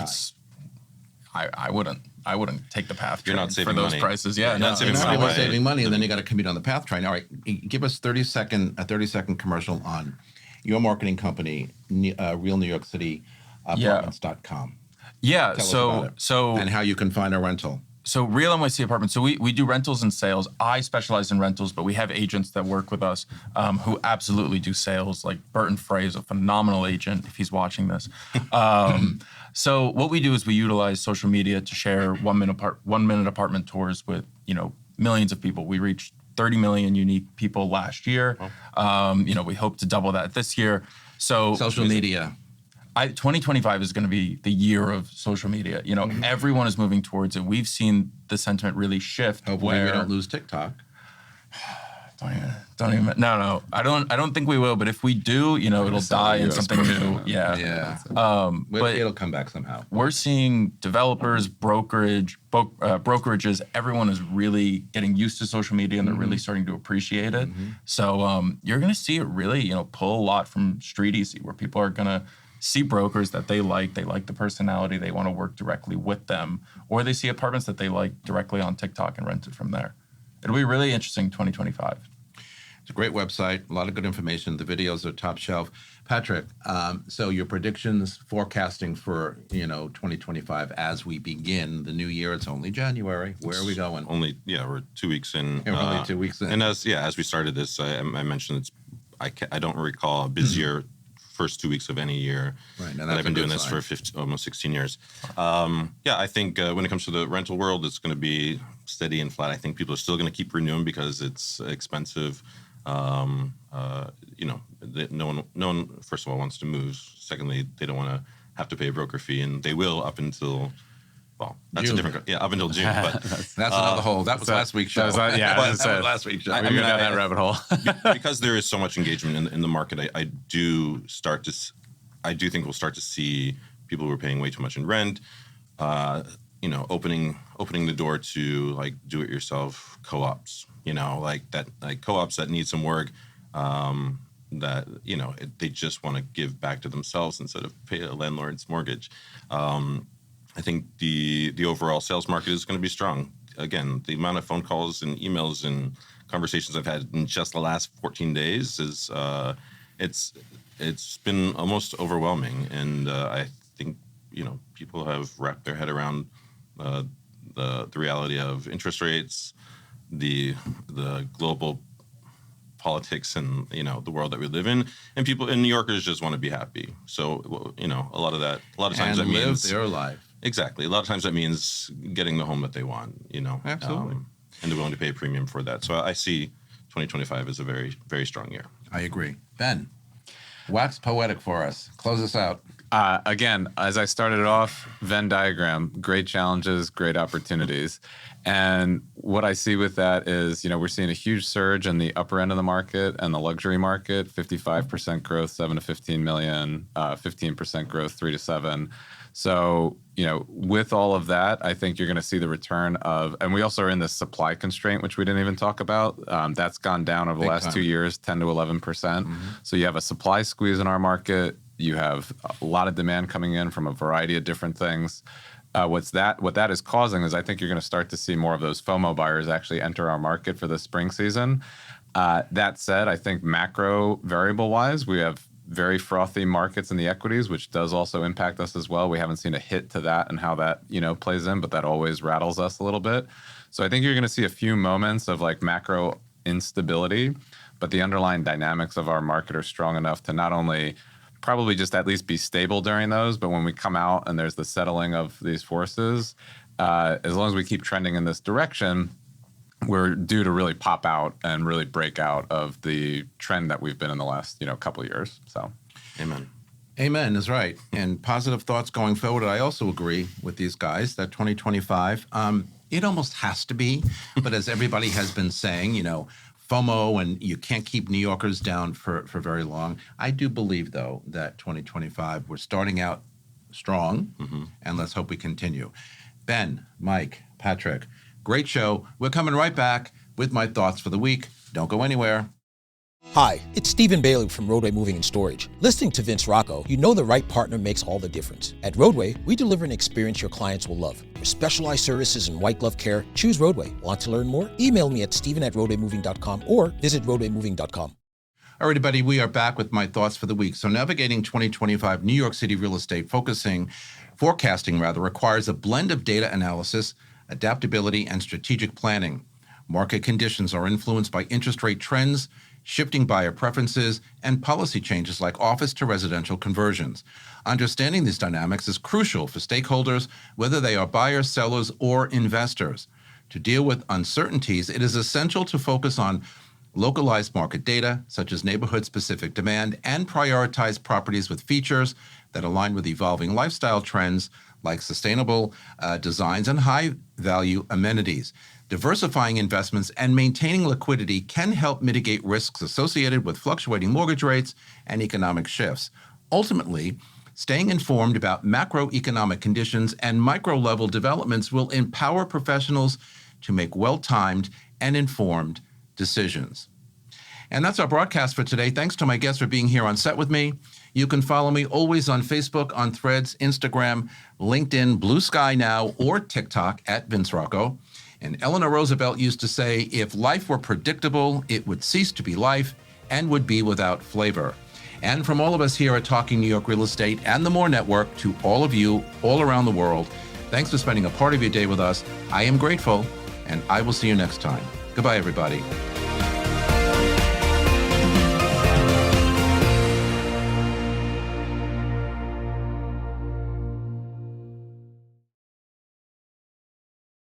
high. I wouldn't take the PATH train You're not saving for those money. prices. You're not saving money. We're saving money, and then you got to commute on the PATH train. All right, give us a 30-second commercial on your marketing company, Real New York City Apartments.com. Yeah. Tell us about it. And how you can find a rental. So Real NYC Apartments. So we do rentals and sales. I specialize in rentals, but we have agents that work with us who absolutely do sales. Like Burton Frey is a phenomenal agent if he's watching this. So what we do is we utilize social media to share 1 minute apartment tours with millions of people. We reached 30 million unique people last year. We hope to double that this year. So Social media. 2025 is going to be the year of social media. Everyone is moving towards it. We've seen the sentiment really shift. Hopefully we don't lose TikTok. Don't even. No. I don't think we will. But if we do, it'll die in something new. Yeah. But it'll come back somehow. We're seeing developers, brokerages. Everyone is really getting used to social media, and they're really starting to appreciate it. So you're going to see it really, pull a lot from StreetEasy, where people are going to see brokers that they like the personality, they want to work directly with them, or they see apartments that they like directly on TikTok and rent it from there. It'll be really interesting 2025. It's a great website, a lot of good information. The videos are top shelf. Patrick, so your predictions, forecasting for 2025 as we begin the new year. It's only January. Where are we going? We're 2 weeks in. We're only 2 weeks in. And as we started this, I mentioned I don't recall a busier first 2 weeks of any year. Right, and I've been doing this for almost 16 years. I think when it comes to the rental world, it's going to be steady and flat. I think people are still going to keep renewing because it's expensive. No one, first of all, wants to move. Secondly, they don't want to have to pay a broker fee, and they will up until. Well, that's June. up until June. But that's another whole. That was last week's show. That was last week's show. I mean, down that rabbit hole. Because there is so much engagement in the market, I do think we'll start to see people who are paying way too much in rent. Opening the door to like do-it-yourself co-ops. Co-ops that need some work. They just want to give back to themselves instead of pay a landlord's mortgage. I think the overall sales market is going to be strong. Again, the amount of phone calls and emails and conversations I've had in just the last 14 days is it's been almost overwhelming. And I think people have wrapped their head around the reality of interest rates, the global politics, and the world that we live in, and people and New Yorkers just want to be happy. So a lot of times that means their life. Exactly. A lot of times that means getting the home that they want, Absolutely. And they're willing to pay a premium for that. So I see 2025 as a very, very strong year. I agree. Ben, wax poetic for us. Close us out. Again, as I started off, Venn diagram, great challenges, great opportunities. And what I see with that is, we're seeing a huge surge in the upper end of the market and the luxury market, 55% growth, 7 to 15 million, 15% growth, 3 to 7. So, with all of that, I think you're going to see the return of, and we also are in this supply constraint, which we didn't even talk about. That's gone down over the last 2 years, 10 to 11%. So you have a supply squeeze in our market. You have a lot of demand coming in from a variety of different things. What that is causing is I think you're going to start to see more of those FOMO buyers actually enter our market for the spring season. That said, I think macro variable-wise, we have very frothy markets in the equities, which does also impact us as well. We haven't seen a hit to that and how that, plays in, but that always rattles us a little bit. So I think you're going to see a few moments of like macro instability, but the underlying dynamics of our market are strong enough to not only probably just at least be stable during those, but when we come out and there's the settling of these forces, as long as we keep trending in this direction, we're due to really pop out and really break out of the trend that we've been in the last, couple of years. So, Amen. Amen is right. And positive thoughts going forward. I also agree with these guys that 2025, it almost has to be. But as everybody has been saying, FOMO, and you can't keep New Yorkers down for very long. I do believe, though, that 2025, we're starting out strong, and let's hope we continue. Ben, Mike, Patrick, great show. We're coming right back with my thoughts for the week. Don't go anywhere. Hi, it's Stephen Bailey from Roadway Moving and Storage. Listening to Vince Rocco, you know the right partner makes all the difference. At Roadway, we deliver an experience your clients will love. For specialized services and white glove care, choose Roadway. Want to learn more? Email me at steven@roadwaymoving.com or visit roadwaymoving.com. All right, everybody, we are back with my thoughts for the week. So navigating 2025 New York City real estate, forecasting requires a blend of data analysis, adaptability, and strategic planning. Market conditions are influenced by interest rate trends, shifting buyer preferences, and policy changes like office to residential conversions. Understanding these dynamics is crucial for stakeholders, whether they are buyers, sellers, or investors. To deal with uncertainties, it is essential to focus on localized market data, such as neighborhood-specific demand, and prioritize properties with features that align with evolving lifestyle trends like sustainable designs and high-value amenities. Diversifying investments and maintaining liquidity can help mitigate risks associated with fluctuating mortgage rates and economic shifts. Ultimately, staying informed about macroeconomic conditions and micro-level developments will empower professionals to make well-timed and informed decisions. And that's our broadcast for today. Thanks to my guests for being here on set with me. You can follow me always on Facebook, on Threads, Instagram, LinkedIn, Blue Sky Now, or TikTok at Vince Rocco. And Eleanor Roosevelt used to say, if life were predictable, it would cease to be life and would be without flavor. And from all of us here at Talking New York Real Estate and the More Network, to all of you all around the world, thanks for spending a part of your day with us. I am grateful, and I will see you next time. Goodbye, everybody.